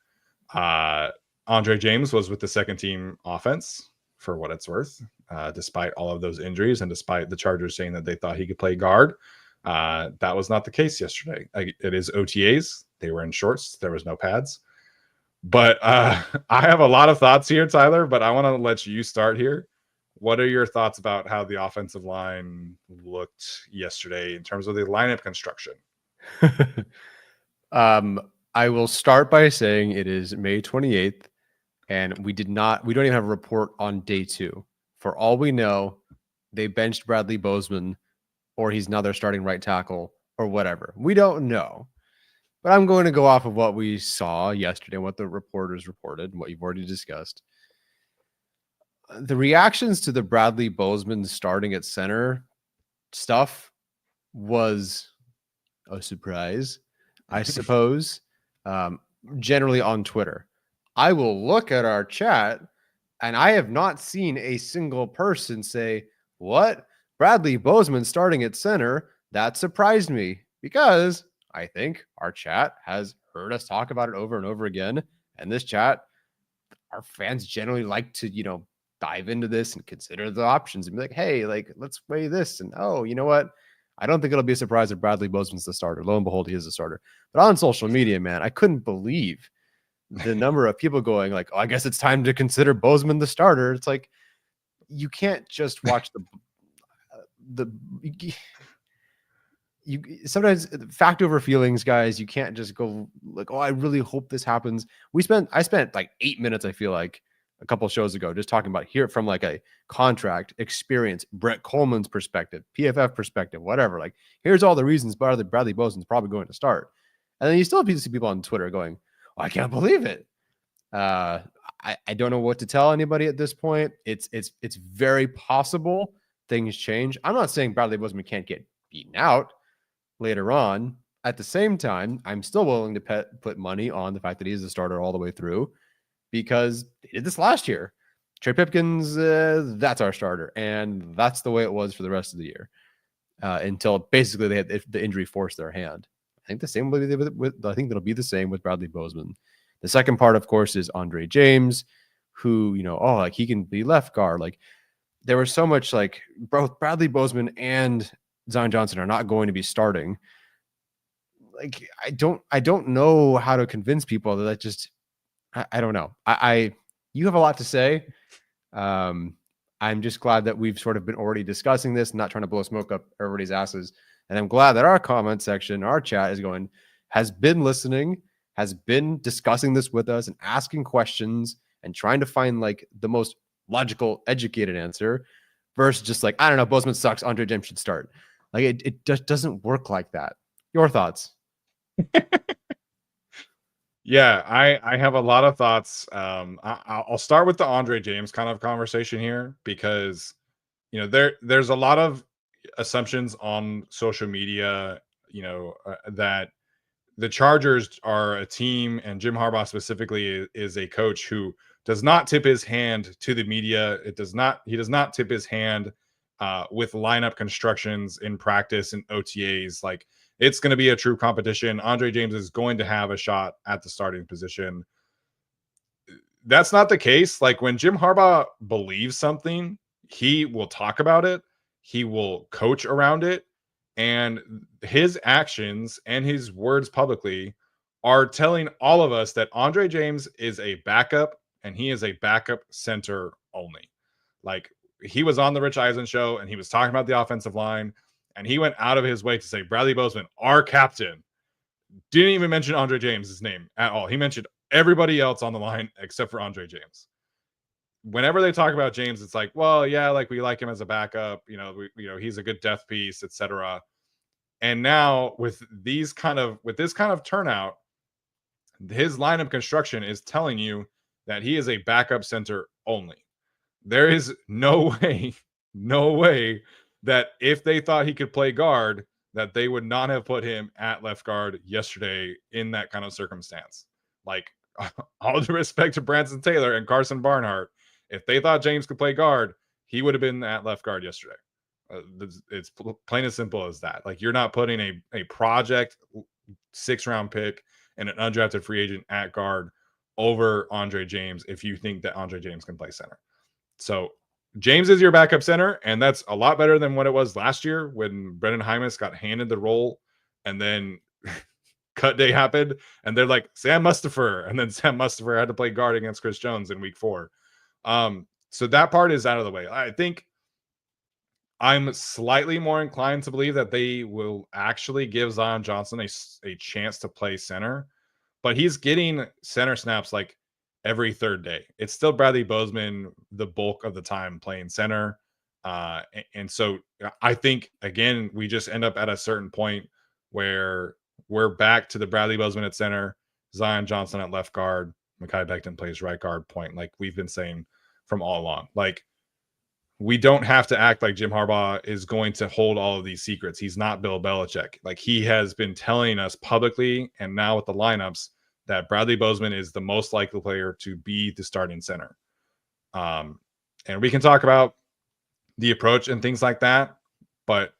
Andre James was with the second team offense for what it's worth, despite all of those injuries and despite the Chargers saying that they thought he could play guard. That was not the case yesterday. It is OTAs. They were in shorts. There was no pads. But I have a lot of thoughts here, Tyler, but I want to let you start here. What are your thoughts about how the offensive line looked yesterday in terms of the lineup construction? I will start by saying it is May 28th, and we don't even have a report on day 2. For all we know, they benched Bradley Bozeman, or he's now their starting right tackle, or whatever. We don't know. But I'm going to go off of what we saw yesterday, what the reporters reported, and what you've already discussed. The reactions to the Bradley Bozeman starting at center stuff was a surprise, I suppose, generally on Twitter. I will look at our chat And I have not seen a single person say, what? Bradley Bozeman starting at center? That surprised me, because I think our chat has heard us talk about it over and over again. And this chat, our fans generally like to, dive into this and consider the options and be like, hey, like, let's weigh this. And oh, you know what? I don't think it'll be a surprise if Bradley Bozeman's the starter. Lo and behold, he is the starter. But on social media, man, I couldn't believe the number of people going like, oh, I guess it's time to consider Bozeman the starter. It's like, you can't just watch you sometimes fact over feelings, guys. You can't just go like, oh, I really hope this happens. I spent like 8 minutes, I feel like, a couple of shows ago, just talking about here from like a contract experience, Brett Coleman's perspective, PFF perspective, whatever. Like, here's all the reasons Bradley Bozeman's probably going to start. And then you still see people on Twitter going, oh, I can't believe it. I don't know what to tell anybody at this point. It's very possible things change. I'm not saying Bradley Bozeman can't get beaten out later on. At the same time, I'm still willing to put money on the fact that he's a starter all the way through, because they did this last year. Trey Pipkins, that's our starter, and that's the way it was for the rest of the year until basically they had the injury forced their hand. I think the same I think that'll be the same with Bradley Bozeman. The second part, of course, is Andre James, who, like he can be left guard. Like, there was so much like both Bradley Bozeman and Zion Johnson are not going to be starting. Like, I don't know how to convince people that just, I don't know. You have a lot to say. I'm just glad that we've sort of been already discussing this, not trying to blow smoke up everybody's asses. And I'm glad that our comment section, our chat has been listening, has been discussing this with us and asking questions and trying to find like the most logical, educated answer versus just like, I don't know, Bozeman sucks, Andre James should start. Like, it just doesn't work like that. Your thoughts? Yeah, I have a lot of thoughts. I'll start with the Andre James kind of conversation here, because there's a lot of assumptions on social media, that the Chargers are a team, and Jim Harbaugh specifically is a coach who does not tip his hand to the media. He does not tip his hand with lineup constructions in practice and OTAs. Like, it's going to be a true competition. Andre James is going to have a shot at the starting position. That's not the case. Like, when Jim Harbaugh believes something, he will talk about it. He will coach around it. And his actions and his words publicly are telling all of us that Andre James is a backup, and he is a backup center only. Like, he was on the Rich Eisen show and he was talking about the offensive line, and he went out of his way to say Bradley Bozeman, our captain. Didn't even mention Andre James' name at all. He mentioned everybody else on the line except for Andre James. Whenever they talk about James, it's like, well, yeah, like, we like him as a backup. He's a good depth piece, etc. And now with this kind of turnout, his lineup construction is telling you that he is a backup center only. There is no way that if they thought he could play guard, that they would not have put him at left guard yesterday in that kind of circumstance. Like, all due respect to Branson Taylor and Carson Barnhart, if they thought James could play guard, he would have been at left guard yesterday. It's plain as simple as that. Like, you're not putting a project 6th-round pick and an undrafted free agent at guard over Andre James if you think that Andre James can play center. So James is your backup center, and that's a lot better than what it was last year when Brendan Hymas got handed the role, and then cut day happened, and they're like, Sam Mustipher, and then Sam Mustipher had to play guard against Chris Jones in week 4. So that part is out of the way. I think I'm slightly more inclined to believe that they will actually give Zion Johnson a chance to play center, but he's getting center snaps like every third day. It's still Bradley Bozeman the bulk of the time playing center. And so I think, again, we just end up at a certain point where we're back to the Bradley Bozeman at center, Zion Johnson at left guard, Mekhi Becton plays right guard point, like we've been saying from all along. Like, we don't have to act like Jim Harbaugh is going to hold all of these secrets. He's not Bill Belichick. Like, he has been telling us publicly and now with the lineups that Bradley Bozeman is the most likely player to be the starting center. And we can talk about the approach and things like that, but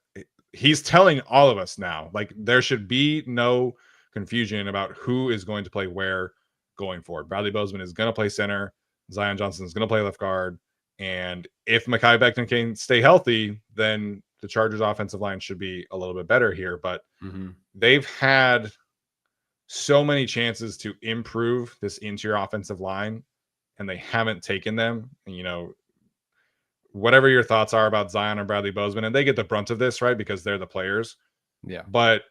he's telling all of us now, like, there should be no confusion about who is going to play where going forward. Bradley Bozeman is going to play center. Zion Johnson is going to play left guard. And if Mekhi Becton can stay healthy, then the Chargers offensive line should be a little bit better here. But they've had so many chances to improve this interior offensive line, and they haven't taken them. And, you know, whatever your thoughts are about Zion and Bradley Bozeman, and they get the brunt of this, right? Because they're the players. Yeah. But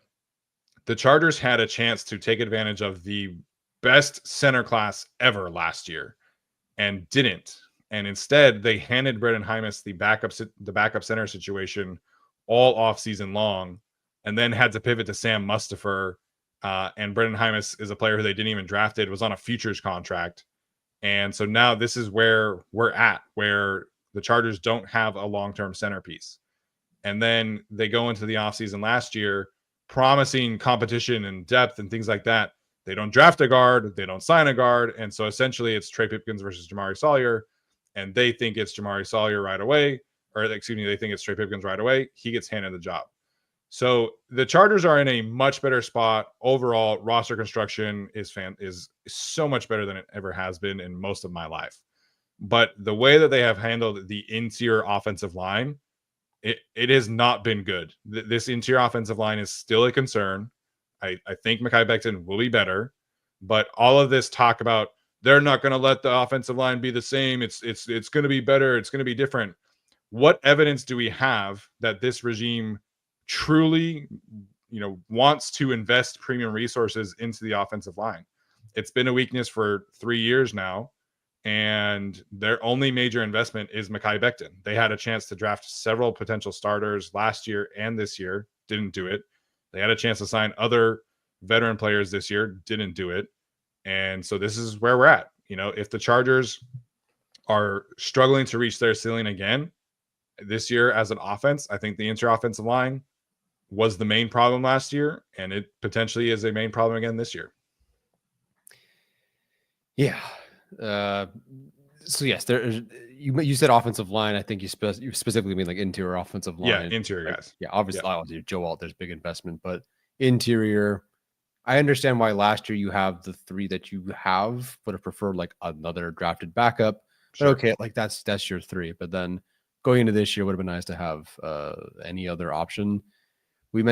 the Chargers had a chance to take advantage of the best center class ever last year and didn't. And instead, they handed Brendan Hymas the backup center situation all off season long, and then had to pivot to Sam Mustipher. And Brendan Hymas is a player who they didn't even drafted, was on a futures contract. And so now this is where we're at, where the Chargers don't have a long-term centerpiece. And then they go into the offseason last year promising competition and depth and things like that. They don't draft a guard, they don't sign a guard. And so essentially it's Trey Pipkins versus Jamari Sawyer. And they think it's Jamari Sawyer right away. Or excuse me, they think it's Trey Pipkins right away. He gets handed the job. So the Chargers are in a much better spot overall. Roster construction is so much better than it ever has been in most of my life. But the way that they have handled the interior offensive line, it has not been good. This interior offensive line is still a concern. I think Mekhi Becton will be better, but all of this talk about they're not going to let the offensive line be the same. It's going to be better. It's going to be different. What evidence do we have that this regime truly, wants to invest premium resources into the offensive line? It's been a weakness for 3 years now, and their only major investment is Mekhi Becton. They had a chance to draft several potential starters last year and this year, didn't do it. They had a chance to sign other veteran players this year, didn't do it. And so this is where we're at. If the Chargers are struggling to reach their ceiling again this year as an offense, I think the interior offensive line was the main problem last year, and it potentially is a main problem again this year. Yeah. So yes, you said offensive line. I think you specifically mean like interior offensive line. Yeah, interior guys. Yeah, obviously, Joe Alt, there's big investment, but interior, I understand why last year you have the three that you have, would have preferred like another drafted backup. Sure. But okay, like that's your three. But then going into this year, would have been nice to have any other option. We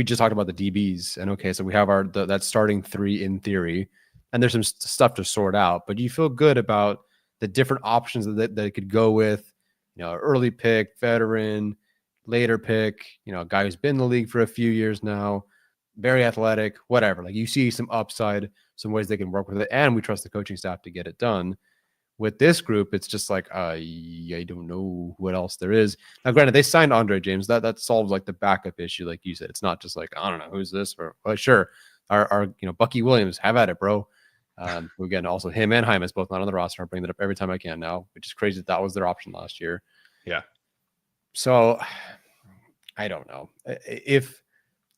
just talked about the DBs, and okay, so we have that starting three in theory, and there's some stuff to sort out. But you feel good about the different options that it could go with, early pick, veteran, later pick, a guy who's been in the league for a few years now, very athletic, whatever. Like, you see some upside, some ways they can work with it, and we trust the coaching staff to get it done. With this group, it's just like, I don't know what else there is. Now, granted, they signed Andre James. That solves like the backup issue, like you said. It's not just like, I don't know, who's this? Or, well, sure, our Bucky Williams, have at it, bro. We're getting also him and Hymas both not on the roster. I'm bringing that up every time I can now, which is crazy that was their option last year. Yeah. So I don't know if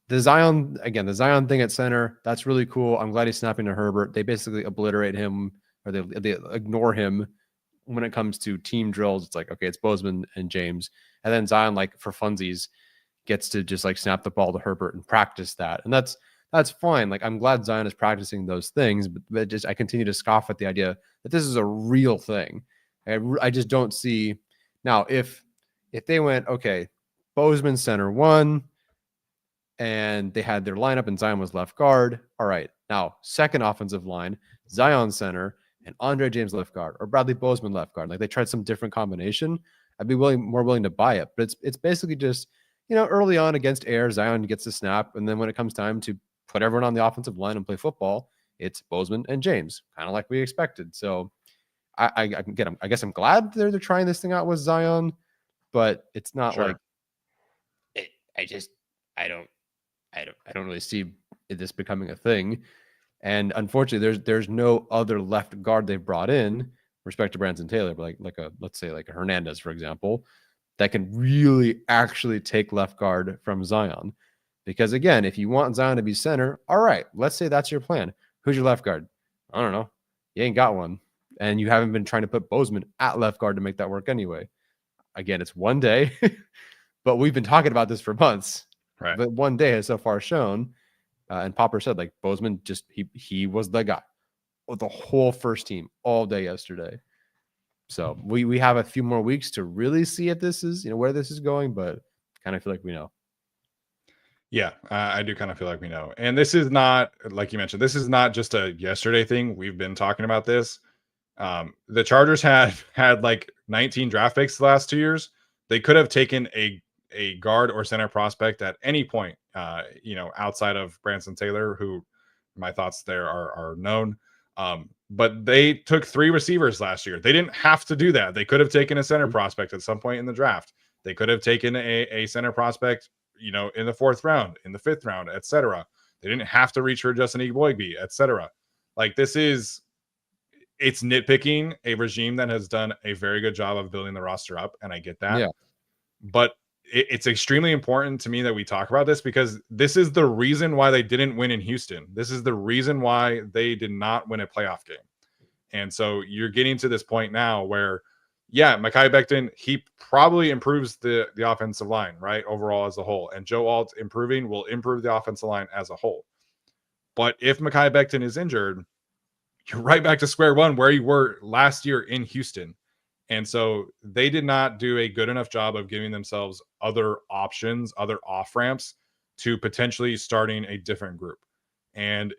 the Zion thing at center, that's really cool. I'm glad he's snapping to Herbert. They basically obliterate him, or they ignore him when it comes to team drills. It's like, okay, it's Bozeman and James, and then Zion, like for funsies, gets to just like snap the ball to Herbert and practice that, and that's fine. Like, I'm glad Zion is practicing those things, but I continue to scoff at the idea that this is a real thing. I just don't see now if they went, okay, Bozeman center one, and they had their lineup and Zion was left guard. All right, now second offensive line, Zion center and Andre James left guard, or Bradley Bozeman left guard. Like, they tried some different combination. I'd be more willing to buy it, but it's basically just, early on against air, Zion gets the snap, and then when it comes time to put everyone on the offensive line and play football, it's Bozeman and James, kind of like we expected. So I get them. I guess I'm glad they're trying this thing out with Zion, but it's not like I don't really see this becoming a thing. And unfortunately, there's no other left guard they've brought in, respect to Branson Taylor, but let's say like a Hernandez, for example, that can really actually take left guard from Zion. Because again, if you want Zion to be center, all right, let's say that's your plan. Who's your left guard? I don't know. You ain't got one. And you haven't been trying to put Bozeman at left guard to make that work anyway. Again, it's one day, but we've been talking about this for months. Right. But one day has so far shown, and Popper said, like, Bozeman just he was the guy with the whole first team all day yesterday. So we have a few more weeks to really see if this is, where this is going, but kind of feel like we know. Yeah, I do kind of feel like we know. And this is not, like you mentioned, this is not just a yesterday thing. We've been talking about this. The Chargers had like 19 draft picks the last 2 years. They could have taken a guard or center prospect at any point, outside of Branson Taylor, who my thoughts there are known. But they took 3 receivers last year. They didn't have to do that. They could have taken a center prospect at some point in the draft. They could have taken a center prospect, in the 4th round, in the 5th round, etc. They didn't have to reach for Justin Eboigbe, etc. Like, it's nitpicking a regime that has done a very good job of building the roster up, and I get that. Yeah. But it's extremely important to me that we talk about this, because this is the reason why they didn't win in Houston. This is the reason why they did not win a playoff game. And so you're getting to this point now where, yeah, Mekhi Becton, he probably improves the offensive line, right, overall as a whole. And Joe Alt improving will improve the offensive line as a whole. But if Mekhi Becton is injured, you're right back to square one where you were last year in Houston. And so they did not do a good enough job of giving themselves other options, other off ramps to potentially starting a different group. And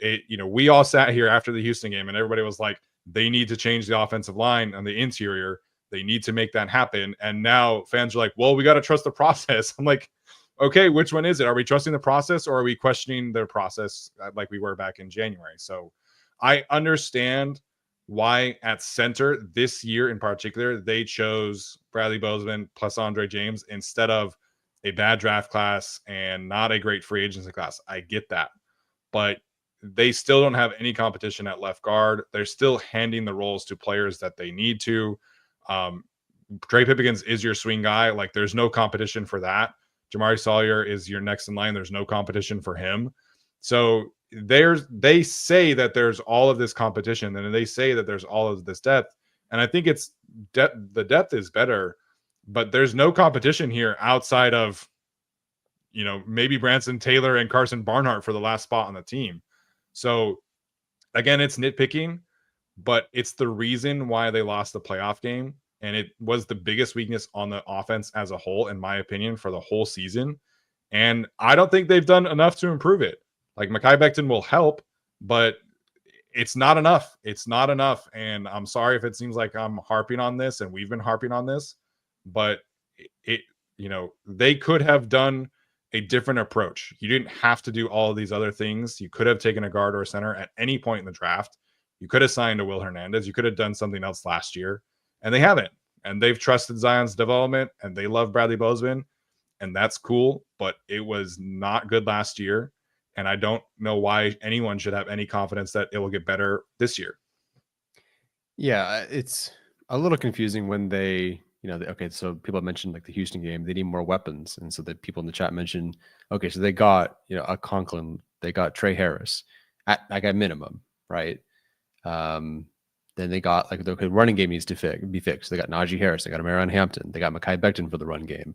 we all sat here after the Houston game and everybody was like, they need to change the offensive line on the interior. They need to make that happen. And now fans are like, well, we got to trust the process. I'm like, okay, which one is it? Are we trusting the process, or are we questioning the process like we were back in January? So I understand why at center this year in particular, they chose Bradley Bozeman plus Andre James instead of a bad draft class and not a great free agency class. I get that. But they still don't have any competition at left guard. They're still handing the roles to players that they need to. Trey Pipkins is your swing guy. Like, there's no competition for that. Jamari Sawyer is your next in line. There's no competition for him. So they say that there's all of this competition, and they say that there's all of this depth. And I think it's the depth is better, but there's no competition here outside of, maybe Branson Taylor and Carson Barnhart for the last spot on the team. So again, it's nitpicking, but it's the reason why they lost the playoff game. And it was the biggest weakness on the offense as a whole, in my opinion, for the whole season. And I don't think they've done enough to improve it. Like, Mekhi Becton will help, but it's not enough. It's not enough. And I'm sorry if it seems like I'm harping on this, and we've been harping on this, but they could have done a different approach. You didn't have to do all of these other things. You could have taken a guard or a center at any point in the draft. You could have signed a Will Hernandez. You could have done something else last year, and they haven't. And they've trusted Zion's development, and they love Bradley Bozeman, and that's cool, but it was not good last year. And I don't know why anyone should have any confidence that it will get better this year. Yeah, it's a little confusing when they, okay, so people mentioned like the Houston game, they need more weapons. And so that people in the chat mentioned, okay, so they got, a Conklin, they got Trey Harris at like a minimum, right? Then they got like the running game needs to be fixed. They got Najee Harris, they got Marion Hampton, they got Mekhi Becton for the run game.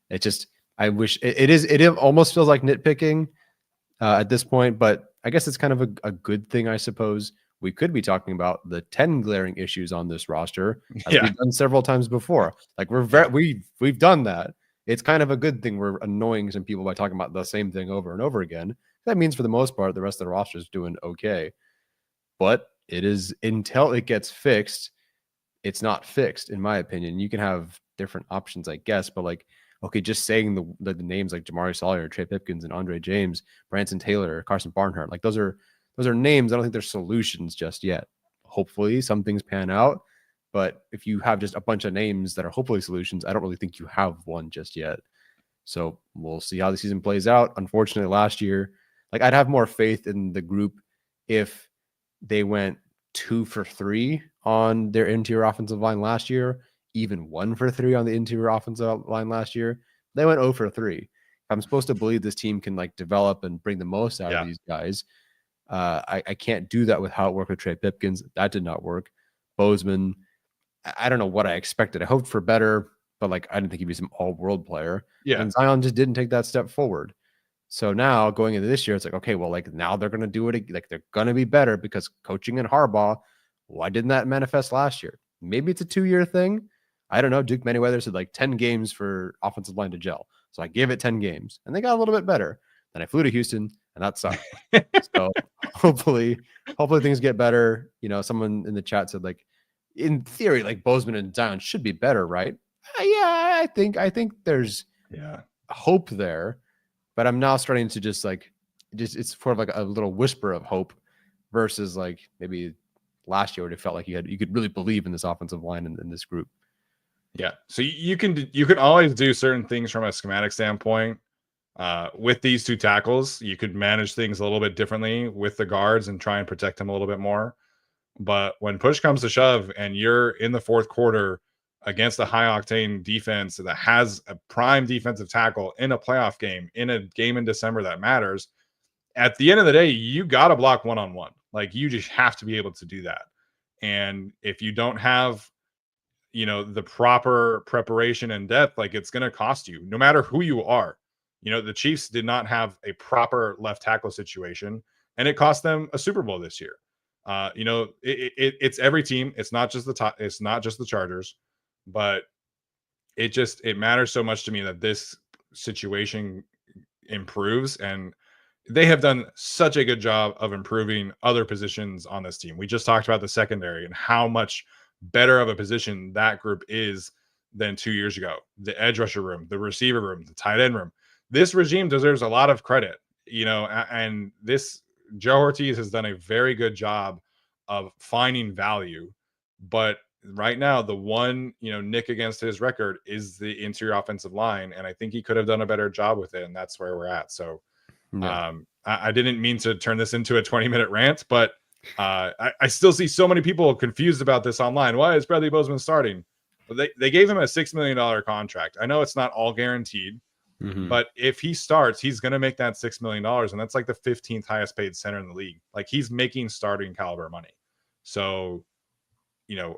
It just, I wish it almost feels like nitpicking at this point, but I guess it's kind of a good thing, I suppose. We could be talking about the 10 glaring issues on this roster, as we've done several times before. Like, we've done that. It's kind of a good thing. We're annoying some people by talking about the same thing over and over again. That means for the most part, the rest of the roster is doing okay. But it is, until it gets fixed, it's not fixed, in my opinion. You can have different options, I guess, but like, okay, just saying the names like Jamari Sawyer, Trey Pipkins, and Andre James, Branson Taylor, Carson Barnhart, like those are names. I don't think they're solutions just yet. Hopefully some things pan out, but if you have just a bunch of names that are hopefully solutions, I don't really think you have one just yet. So we'll see how the season plays out. Unfortunately, last year, like, I'd have more faith in the group if they went 2 for 3 on their interior offensive line last year, even 1 for 3 on the interior offensive line last year. They went 0 for 3. If I'm supposed to believe this team can like develop and bring the most out of these guys, I can't do that with how it worked with Trey Pipkins. That did not work. Bozeman. I don't know what I expected. I hoped for better, but like I didn't think he'd be some all-world player. Yeah. And Zion just didn't take that step forward. So now going into this year, it's like, okay, well, like now they're going to do it. Like they're going to be better because coaching in Harbaugh. Why didn't that manifest last year? Maybe it's a 2-year thing. I don't know. Duke Manyweather said like 10 games for offensive line to gel. So I gave it 10 games and they got a little bit better. Then I flew to Houston and that sucked. So hopefully things get better. You know, someone in the chat said like, in theory, like Bozeman and Zion should be better, right? Yeah, I think there's hope there, but I'm now starting to just it's sort of like a little whisper of hope versus like maybe last year where it felt like you could really believe in this offensive line in this group. Yeah. So you can always do certain things from a schematic standpoint. With these two tackles, you could manage things a little bit differently with the guards and try and protect them a little bit more. But when push comes to shove and you're in the fourth quarter against a high octane defense that has a prime defensive tackle in a playoff game, in a game in December that matters, at the end of the day, you got to block one-on-one. Like you just have to be able to do that. And if you don't have, the proper preparation and depth, like it's going to cost you no matter who you are. The Chiefs did not have a proper left tackle situation and it cost them a Super Bowl this year. It's every team. It's not just it's not just the Chargers, but it matters so much to me that this situation improves, and they have done such a good job of improving other positions on this team. We just talked about the secondary and how much better of a position that group is than 2 years ago. The edge rusher room, the receiver room, the tight end room. This regime deserves a lot of credit, and this Joe Ortiz has done a very good job of finding value. But right now, the one, nick against his record is the interior offensive line. And I think he could have done a better job with it. And that's where we're at. So I didn't mean to turn this into a 20-minute rant, but I still see so many people confused about this online. Why is Bradley Bozeman starting? Well, they gave him a $6 million contract. I know it's not all guaranteed. But if he starts, he's going to make that $6 million. And that's like the 15th highest paid center in the league. Like he's making starting caliber money. So,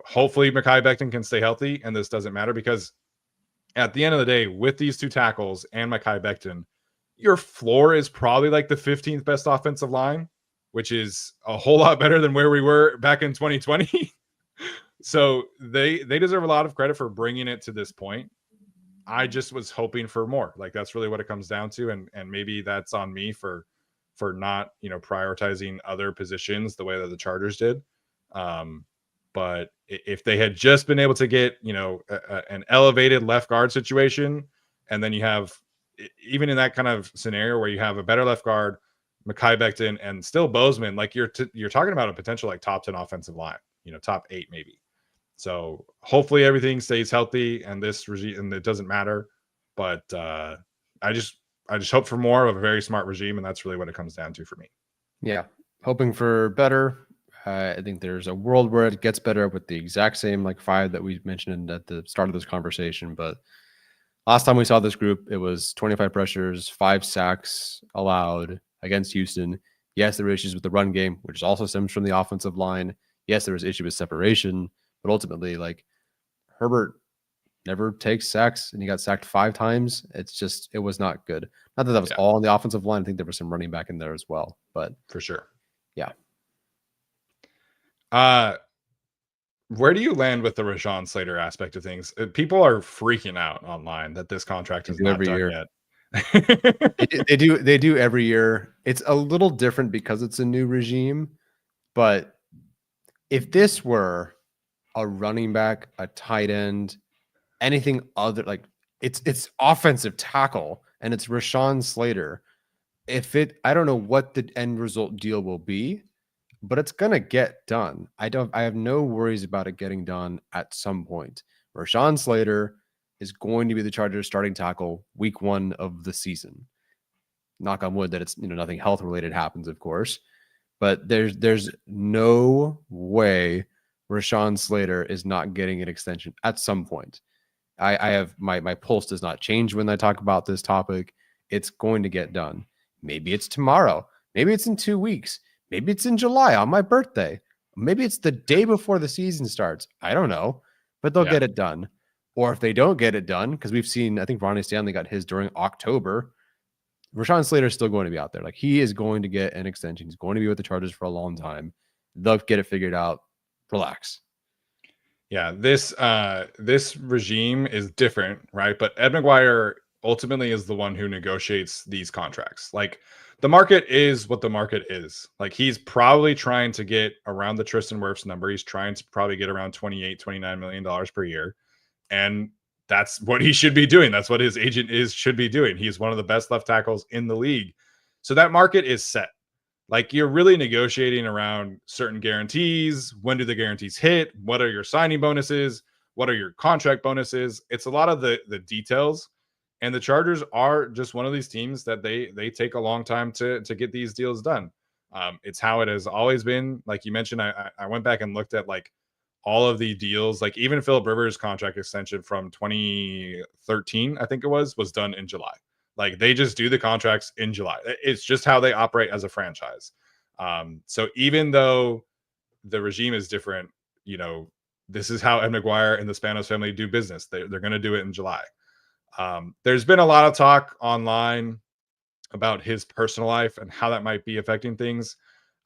hopefully Mekhi Becton can stay healthy and this doesn't matter, because at the end of the day, with these two tackles and Mekhi Becton, your floor is probably like the 15th best offensive line, which is a whole lot better than where we were back in 2020. So they deserve a lot of credit for bringing it to this point. I just was hoping for more. Like that's really what it comes down to. And maybe that's on me for not, prioritizing other positions the way that the Chargers did. But if they had just been able to get, an elevated left guard situation, and then you have, even in that kind of scenario where you have a better left guard, Mekhi Becton, and still Bozeman, like you're talking about a potential like top 10 offensive line, top 8 maybe. So hopefully everything stays healthy and this regime, and it doesn't matter. But I just hope for more of a very smart regime, and that's really what it comes down to for me. Yeah, hoping for better. I think there's a world where it gets better with the exact same like 5 that we mentioned at the start of this conversation. But last time we saw this group, it was 25 pressures, 5 sacks allowed against Houston. Yes, there were issues with the run game, which also stems from the offensive line. Yes, there was issue with separation. But ultimately, like Herbert never takes sacks, and he got sacked 5 times. It was not good. Not that was all on the offensive line. I think there was some running back in there as well, but for sure. Yeah. Where do you land with the Rashawn Slater aspect of things? People are freaking out online that this contract is not done yet. They do every year. It's a little different because it's a new regime, but if this were a running back, a tight end, anything other, like it's offensive tackle and it's Rashawn Slater. I don't know what the end result deal will be, but it's going to get done. I have no worries about it getting done at some point. Rashawn Slater is going to be the Chargers starting tackle week 1 of the season. Knock on wood that it's, nothing health related happens, of course, but there's no way Rashawn Slater is not getting an extension at some point. I have my pulse does not change when I talk about this topic. It's going to get done. Maybe it's tomorrow. Maybe it's in 2 weeks. Maybe it's in July on my birthday. Maybe it's the day before the season starts. I don't know, but they'll get it done. Or if they don't get it done, because we've seen, I think Ronnie Stanley got his during October. Rashawn Slater is still going to be out there. Like, he is going to get an extension. He's going to be with the Chargers for a long time. They'll get it figured out. Relax. Yeah, this regime is different, right? But Ed McGuire ultimately is the one who negotiates these contracts. Like, the market is what the market is. Like, he's probably trying to get around the Tristan Wirfs number. He's trying to probably get around $28-29 million per year. And that's what he should be doing. That's what his agent should be doing. He's one of the best left tackles in the league. So that market is set. Like, you're really negotiating around certain guarantees. When do the guarantees hit? What are your signing bonuses? What are your contract bonuses? It's a lot of the details. And the Chargers are just one of these teams that they take a long time to get these deals done. It's how it has always been. Like you mentioned, I went back and looked at like all of the deals. Like, even Philip Rivers' contract extension from 2013, I think it was done in July. Like, they just do the contracts in July. It's just how they operate as a franchise. So even though the regime is different, this is how Ed McGuire and the Spanos family do business. They're going to do it in July. There's been a lot of talk online about his personal life and how that might be affecting things.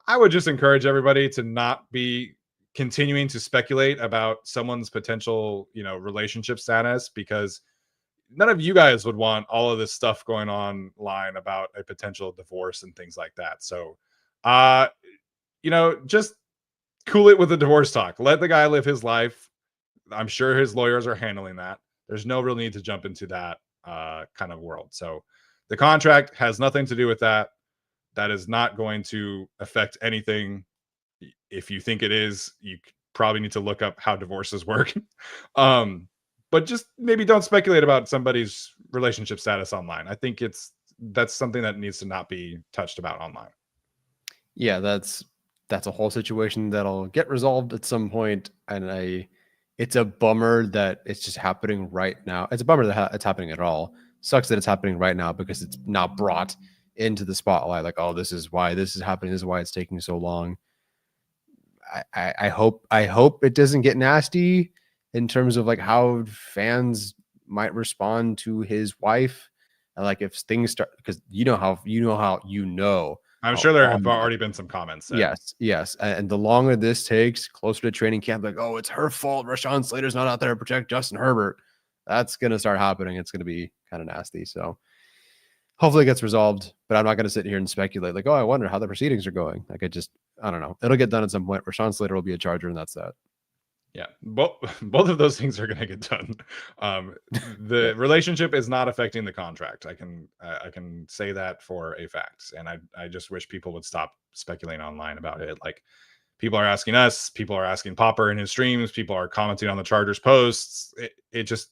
I would just encourage everybody to not be continuing to speculate about someone's potential, relationship status, because none of you guys would want all of this stuff going online about a potential divorce and things like that. So, just cool it with the divorce talk. Let the guy live his life. I'm sure his lawyers are handling that. There's no real need to jump into that kind of world. So the contract has nothing to do with that. That is not going to affect anything. If you think it is, you probably need to look up how divorces work. But just maybe don't speculate about somebody's relationship status online. I think that's something that needs to not be touched about online. Yeah, that's a whole situation that'll get resolved at some point. And it's a bummer that it's just happening right now. It's a bummer that it's happening at all. Sucks that it's happening right now, because it's now brought into the spotlight. Like, oh, this is why this is happening. This is why it's taking so long. I hope it doesn't get nasty in terms of like how fans might respond to his wife, and like if things start, because I'm sure there have already been some comments said. Yes, and the longer this takes, closer to training camp, like, oh, it's her fault, Rashawn Slater's not out there to protect Justin Herbert, that's gonna start happening. It's gonna be kind of nasty. So hopefully it gets resolved, but I'm not going to sit here and speculate like, oh, I wonder how the proceedings are going. Like, I don't know. It'll get done at some point. Rashawn Slater will be a Charger, and that's that. Yeah, both of those things are going to get done. The relationship is not affecting the contract. I can say that for a fact, and I just wish people would stop speculating online about it. Like, people are asking us, people are asking Popper in his streams, people are commenting on the Chargers posts. It just,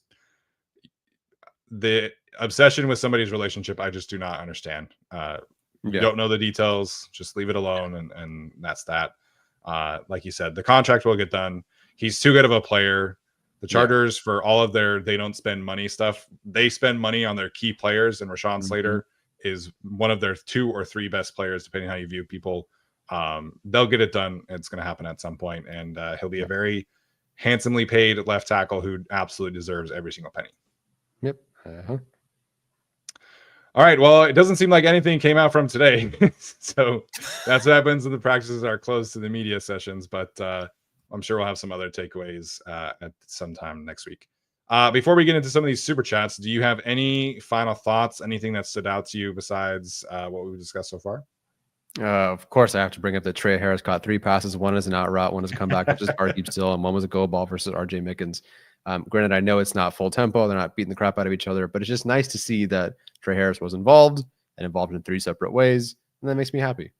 the obsession with somebody's relationship, I just do not understand. You don't know the details, just leave it alone, and that's that. Like you said, the contract will get done. He's too good of a player. The Chargers, for all of their they don't spend money stuff, they spend money on their key players, and Rashawn Slater is one of their 2 or 3 best players, depending on how you view people. They'll get it done. It's going to happen at some point, and he'll be a very handsomely paid left tackle who absolutely deserves every single penny. Yep. All right. Well, it doesn't seem like anything came out from today. So that's what happens when the practices are closed to the media sessions. But I'm sure we'll have some other takeaways at some time next week. Before we get into some of these super chats, do you have any final thoughts? Anything that stood out to you besides what we've discussed so far? Of course, I have to bring up that Trey Harris caught 3 passes. One is an out route, one is a comeback versus Tarheeb still, and one was a go ball versus RJ Mickens. Granted, I know it's not full tempo. They're not beating the crap out of each other, but it's just nice to see that Trey Harris was involved and involved in 3 separate ways. And that makes me happy.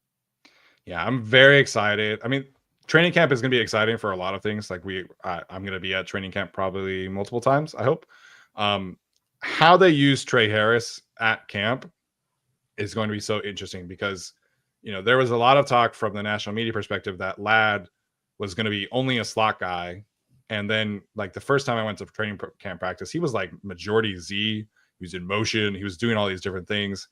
Yeah, I'm very excited. I mean, training camp is going to be exciting for a lot of things. Like I'm going to be at training camp probably multiple times, I hope. How they use Trey Harris at camp is going to be so interesting because, there was a lot of talk from the national media perspective that Ladd was going to be only a slot guy. And then, like, the first time I went to training camp practice, he was like majority Z. He was in motion. He was doing all these different things.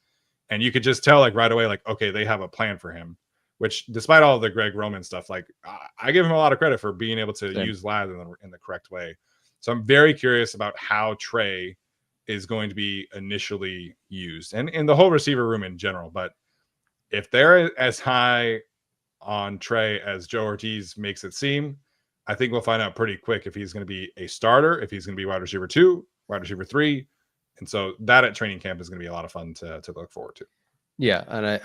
And you could just tell, like, right away, like, okay, they have a plan for him. which despite all the Greg Roman stuff, like I give him a lot of credit for being able to Same. use Lad in the correct way. So I'm very curious about how Trey is going to be initially used and in the whole receiver room in general. But if they're as high on Trey as Joe Ortiz makes it seem, I think we'll find out pretty quick if he's going to be a starter, if he's going to be wide receiver 2, wide receiver 3. And so that at training camp is going to be a lot of fun to look forward to. Yeah, and I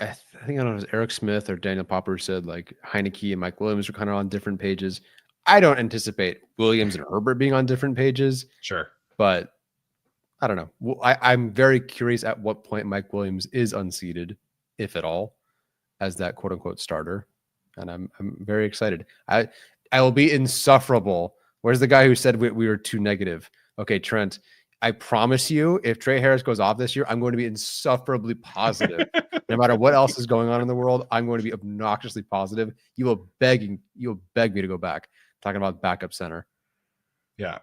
think I don't know if it was Eric Smith or Daniel Popper said like Heineke and Mike Williams are kind of on different pages. I don't anticipate Williams and Herbert being on different pages. Sure. But I don't know. I'm very curious at what point Mike Williams is unseated, if at all, as that quote unquote starter. And I'm very excited. I will be insufferable. Where's the guy who said we were too negative? Okay, Trent, I promise you, if Trey Harris goes off this year, I'm going to be insufferably positive. No matter what else is going on in the world, I'm going to be obnoxiously positive. You will beg me to go back. Talking about backup center. Yeah.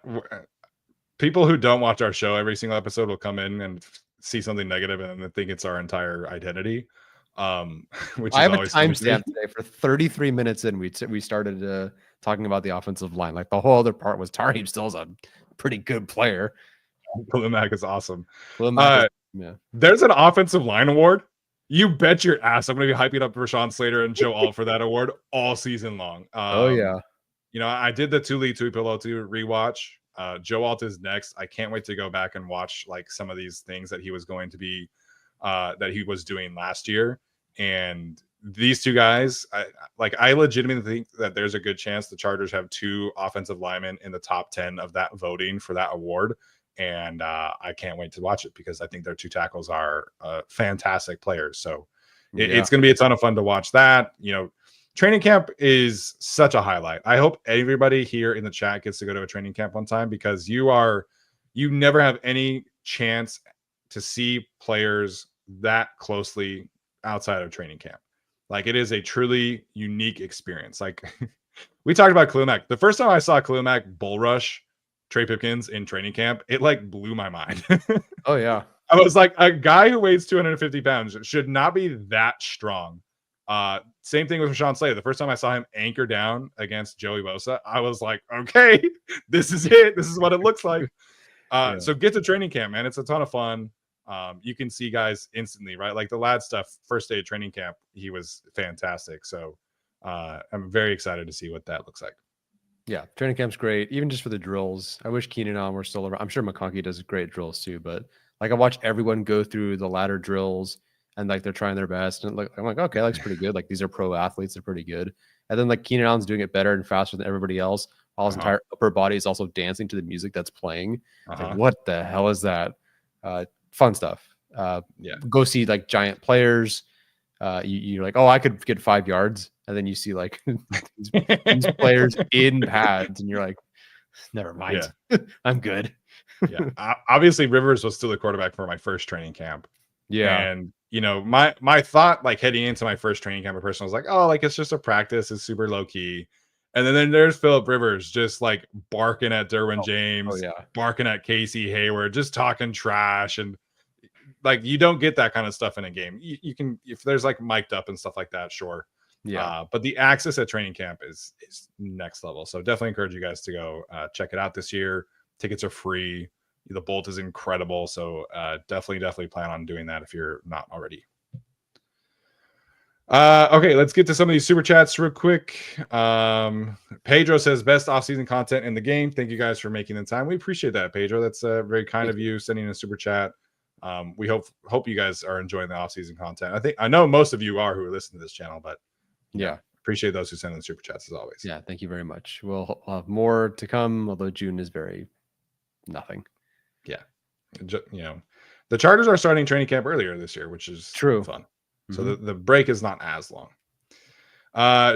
People who don't watch our show every single episode will come in and see something negative and think it's our entire identity. Which I is have a always timestamp today for 33 minutes in. We started talking about the offensive line. Like the whole other part was Tarheeb still's a pretty good player. Klumac is awesome. Yeah. There's an offensive line award. You bet your ass I'm going to be hyping up Rashawn Slater and Joe Alt for that award all season long. Oh yeah. You know, I did the Tuli Tuipulotu rewatch. Joe Alt is next. I can't wait to go back and watch like some of these things that he was going to be that he was doing last year. And these two guys, I legitimately think that there's a good chance the Chargers have 2 offensive linemen in the top 10 of that voting for that award. And I can't wait to watch it because I think their 2 tackles are fantastic players. So it's going to be a ton of fun to watch that. You know, training camp is such a highlight. I hope everybody here in the chat gets to go to a training camp one time because you never have any chance to see players that closely outside of training camp. Like it is a truly unique experience. Like we talked about Klumac. The first time I saw Klumac bull rush Trey Pipkins in training camp, it like blew my mind. Oh yeah. I was like, a guy who weighs 250 pounds should not be that strong. Same thing with Rashawn Slater. The first time I saw him anchor down against Joey Bosa, I was like, okay, this is it. This is what it looks like. So get to training camp, man. It's a ton of fun. You can see guys instantly, right? Like the lad stuff, first day of training camp, he was fantastic. So I'm very excited to see what that looks like. Yeah, training camp's great, even just for the drills. I wish Keenan on were still around. I'm sure McConkey does great drills too, but like I watch everyone go through the ladder drills and like they're trying their best. And I'm like, okay, that looks pretty good. Like these are pro athletes, they're pretty good. And then like Keenan Allen's doing it better and faster than everybody else. While his entire upper body is also dancing to the music that's playing. Like, what the hell is that? Fun stuff. Go see like giant players. You're like, oh, I could get 5 yards. And then you see like these players in pads, and you're like, never mind. Yeah. I'm good. Obviously, Rivers was still the quarterback for my first training camp. Yeah. And, you know, my thought, like heading into my first training camp, a person was like, oh, like it's just a practice. It's super low key. And then there's Phillip Rivers just like barking at Derwin James, barking at Casey Hayward, just talking trash. And like, you don't get that kind of stuff in a game. You can, if there's like mic'd up and stuff like that, sure. Yeah. But the access at training camp is next level. So definitely encourage you guys to go check it out this year. Tickets are free. The Bolt is incredible. So definitely plan on doing that if you're not already. Okay, let's get to some of these super chats real quick. Pedro says best offseason content in the game. Thank you guys for making the time. We appreciate that, Pedro. That's very kind of you sending a super chat. We hope you guys are enjoying the offseason content. I know most of you are who are listening to this channel, but appreciate those who send in the super chats as always. Yeah, thank you very much. We'll have more to come, although June is very nothing. Yeah, you know, the Chargers are starting training camp earlier this year, which is fun. Mm-hmm. So the break is not as long.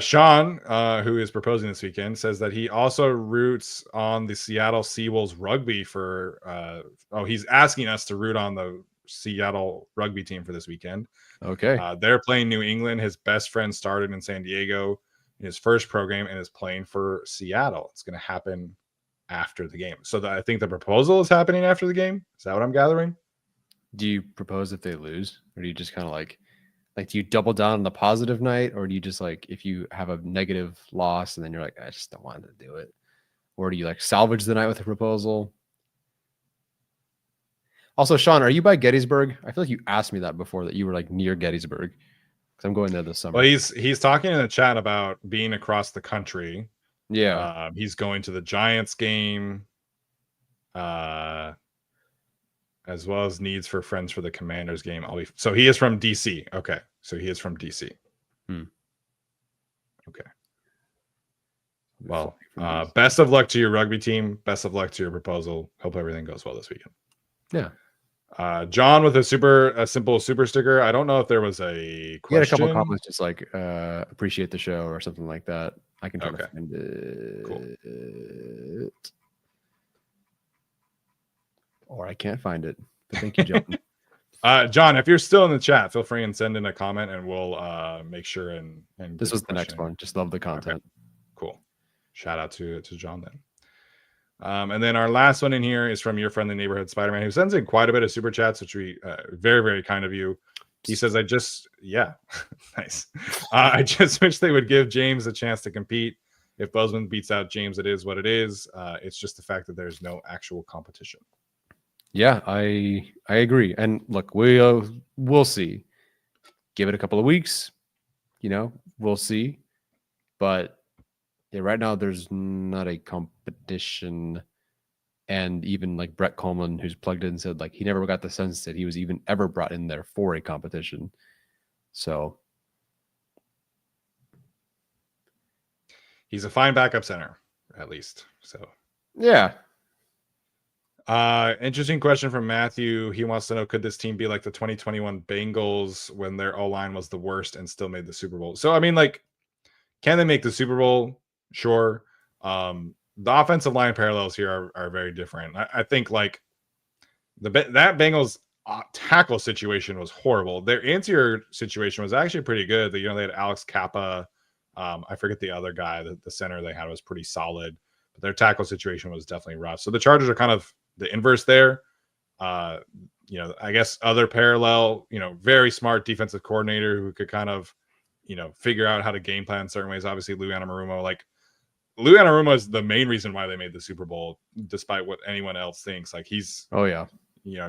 Sean, who is proposing this weekend, says that he also roots on the Seattle Seawolves rugby for. He's asking us to root on the Seattle rugby team for this weekend. Okay. They're playing New England. His best friend started in San Diego in his first program and is playing for Seattle. It's going to happen after the game. So I think the proposal is happening after the game. Is that what I'm gathering? Do you propose if they lose, or do you just kind of like Like, do you double down on the positive night, or do you just like if you have a negative loss and then you're like, I just don't want to do it, or do you like salvage the night with a proposal? Also, Sean, are you by Gettysburg? I feel like you asked me that before, that you were like near Gettysburg, because I'm going there this summer. Well, he's talking in the chat about being across the country. Yeah. He's going to the Giants game, as well as needs for friends for the Commanders game. So he is from DC. Okay, so he is from DC. Okay. Well, best of luck to your rugby team. Best of luck to your proposal. Hope everything goes well this weekend. Yeah. John with a simple super sticker. I don't know if there was a question. You had a couple of comments just like appreciate the show or something like that. I can try to find it. Cool. Or I can't find it. But thank you, John. John, if you're still in the chat, feel free and send in a comment, and we'll make sure and this was the next one. Just love the content. Okay. Cool. Shout out to John then. And then our last one in here is from your friendly neighborhood Spider-Man, who sends in quite a bit of super chats, which we very, very kind of you. He says, nice. I just wish they would give James a chance to compete. If Bozeman beats out James, it is what it is. It's just the fact that there's no actual competition. Yeah, I agree. And look, we'll see. Give it a couple of weeks, we'll see. But yeah, right now there's not a competition. And even like Brett Coleman, who's plugged in, said like he never got the sense that he was even ever brought in there for a competition. So he's a fine backup center, at least. So yeah. Interesting question from Matthew. He wants to know, could this team be like the 2021 Bengals when their O-line was the worst and still made the Super Bowl? So I mean, like, can they make the Super Bowl? Sure. The offensive line parallels here are very different. I think like that Bengals tackle situation was horrible. Their interior situation was actually pretty good. They had Alex Kappa. I forget the other guy. The center they had was pretty solid, but their tackle situation was definitely rough. So the Chargers are kind of the inverse there. I guess other parallel, very smart defensive coordinator who could kind of, figure out how to game plan in certain ways. Obviously, Lou Anarumo. Like, Lou Anarumo is the main reason why they made the Super Bowl, despite what anyone else thinks. Like, he's,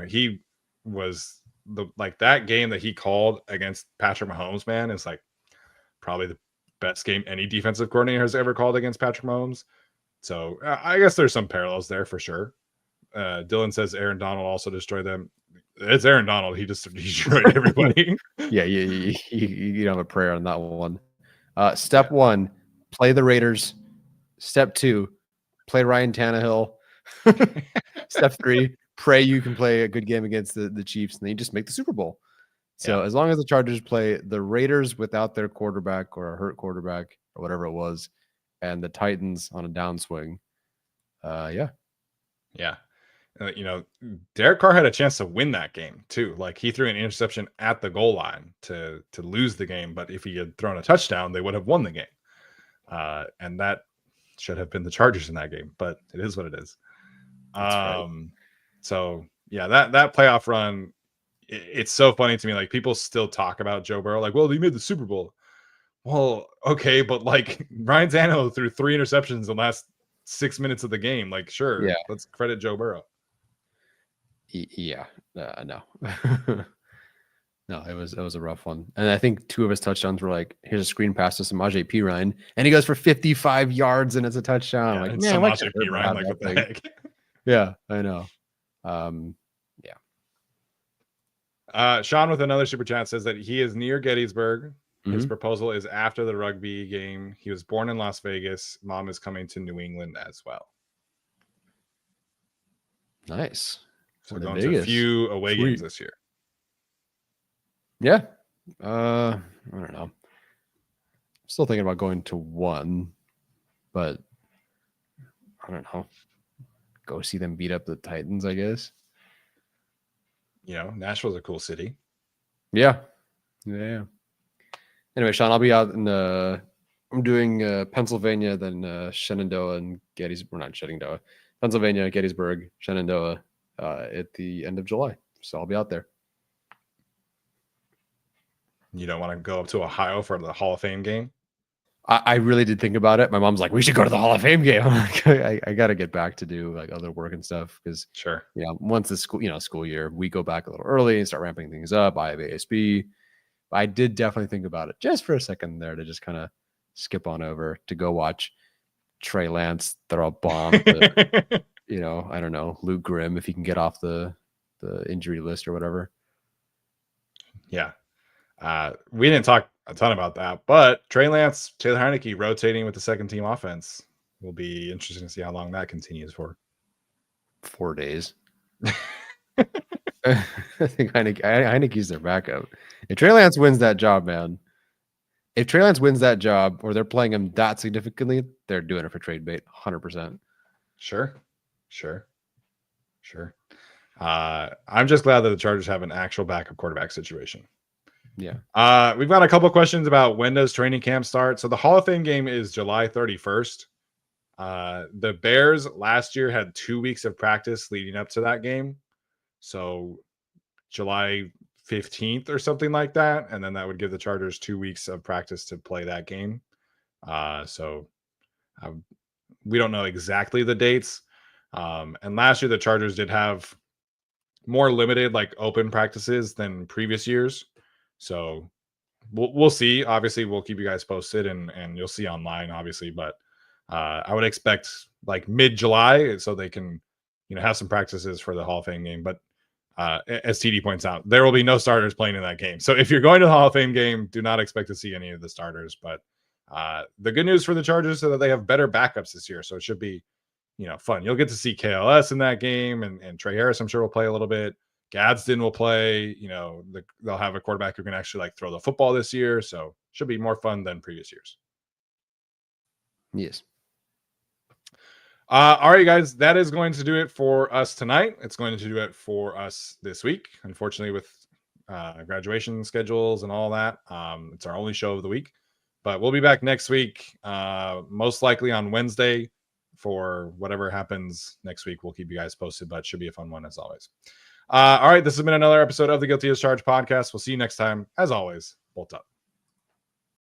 he was that game that he called against Patrick Mahomes, man, is like probably the best game any defensive coordinator has ever called against Patrick Mahomes. So I guess there's some parallels there for sure. Dylan says Aaron Donald also destroyed them. It's Aaron Donald. He just destroyed everybody. Yeah, you have a prayer on that one. Step 1, play the Raiders. Step 2, play Ryan Tannehill. Step 3, pray you can play a good game against the Chiefs, and then you just make the Super Bowl. So as long as the Chargers play the Raiders without their quarterback or a hurt quarterback or whatever it was, and the Titans on a downswing, Derek Carr had a chance to win that game too. Like, he threw an interception at the goal line to lose the game, but if he had thrown a touchdown, they would have won the game. And that should have been the Chargers in that game, but it is what it is. Right. So yeah, that playoff run, it's so funny to me. Like, people still talk about Joe Burrow, like, well, he made the Super Bowl. Well, okay, but like, Ryan Tannehill threw 3 interceptions in the last 6 minutes of the game. Like, sure, let's credit Joe Burrow. No. No, it was a rough one. And I think 2 of his touchdowns were like, here's a screen pass to Samaje Perine, and he goes for 55 yards and it's a touchdown. Yeah, like, man, Samaje Perine, like, what the heck? Yeah, I know. Sean with another super chat says that he is near Gettysburg. His proposal is after the rugby game. He was born in Las Vegas. Mom is coming to New England as well. Nice. So we're going to a few away games this year. Yeah. I don't know. I'm still thinking about going to one, but I don't know. Go see them beat up the Titans, I guess. Nashville's a cool city. Yeah. Anyway, Sean, I'll be out in I'm doing Pennsylvania, then Shenandoah and Gettysburg. Not Shenandoah. Pennsylvania, Gettysburg, Shenandoah at the end of July. So I'll be out there. You don't want to go up to Ohio for the Hall of Fame game? I really did think about it. My mom's like, we should go to the Hall of Fame game. I'm like, I got to get back to do like other work and stuff because, Sure. once the school year, we go back a little early and start ramping things up. I have ASB. I did definitely think about it just for a second there to just kind of skip on over to go watch Trey Lance throw a bomb to, I don't know, Luke Grimm if he can get off the injury list or whatever. Yeah. We didn't talk a ton about that, but Trey Lance, Taylor Heineke rotating with the second team offense will be interesting to see how long that continues for. 4 days. I think Heineke's their backup. If Trey Lance wins that job, man, if Trey Lance wins that job or they're playing him that significantly, they're doing it for trade bait, 100%. Sure. I'm just glad that the Chargers have an actual backup quarterback situation. Yeah. We've got a couple questions about when does training camp start. So the Hall of Fame game is July 31st. The Bears last year had 2 weeks of practice leading up to that game. So July 15th or something like that. And then that would give the Chargers 2 weeks of practice to play that game. We don't know exactly the dates. And last year, the Chargers did have more limited, like open practices than previous years. So we'll see. Obviously, we'll keep you guys posted and you'll see online, obviously. But I would expect like mid-July so they can, have some practices for the Hall of Fame game. But as TD points out, there will be no starters playing in that game. So if you're going to the Hall of Fame game, do not expect to see any of the starters. But the good news for the Chargers is that they have better backups this year. So it should be, fun. You'll get to see KLS in that game, and Trey Harris, I'm sure, will play a little bit. Gadsden will play. They'll have a quarterback who can actually like throw the football this year. So should be more fun than previous years. Yes. All right, guys, that is going to do it for us tonight. It's going to do it for us this week. Unfortunately, with graduation schedules and all that, it's our only show of the week. But we'll be back next week, most likely on Wednesday for whatever happens next week. We'll keep you guys posted, but it should be a fun one as always. All right, this has been another episode of the Guilty as Charged podcast. We'll see you next time. As always, bolt up.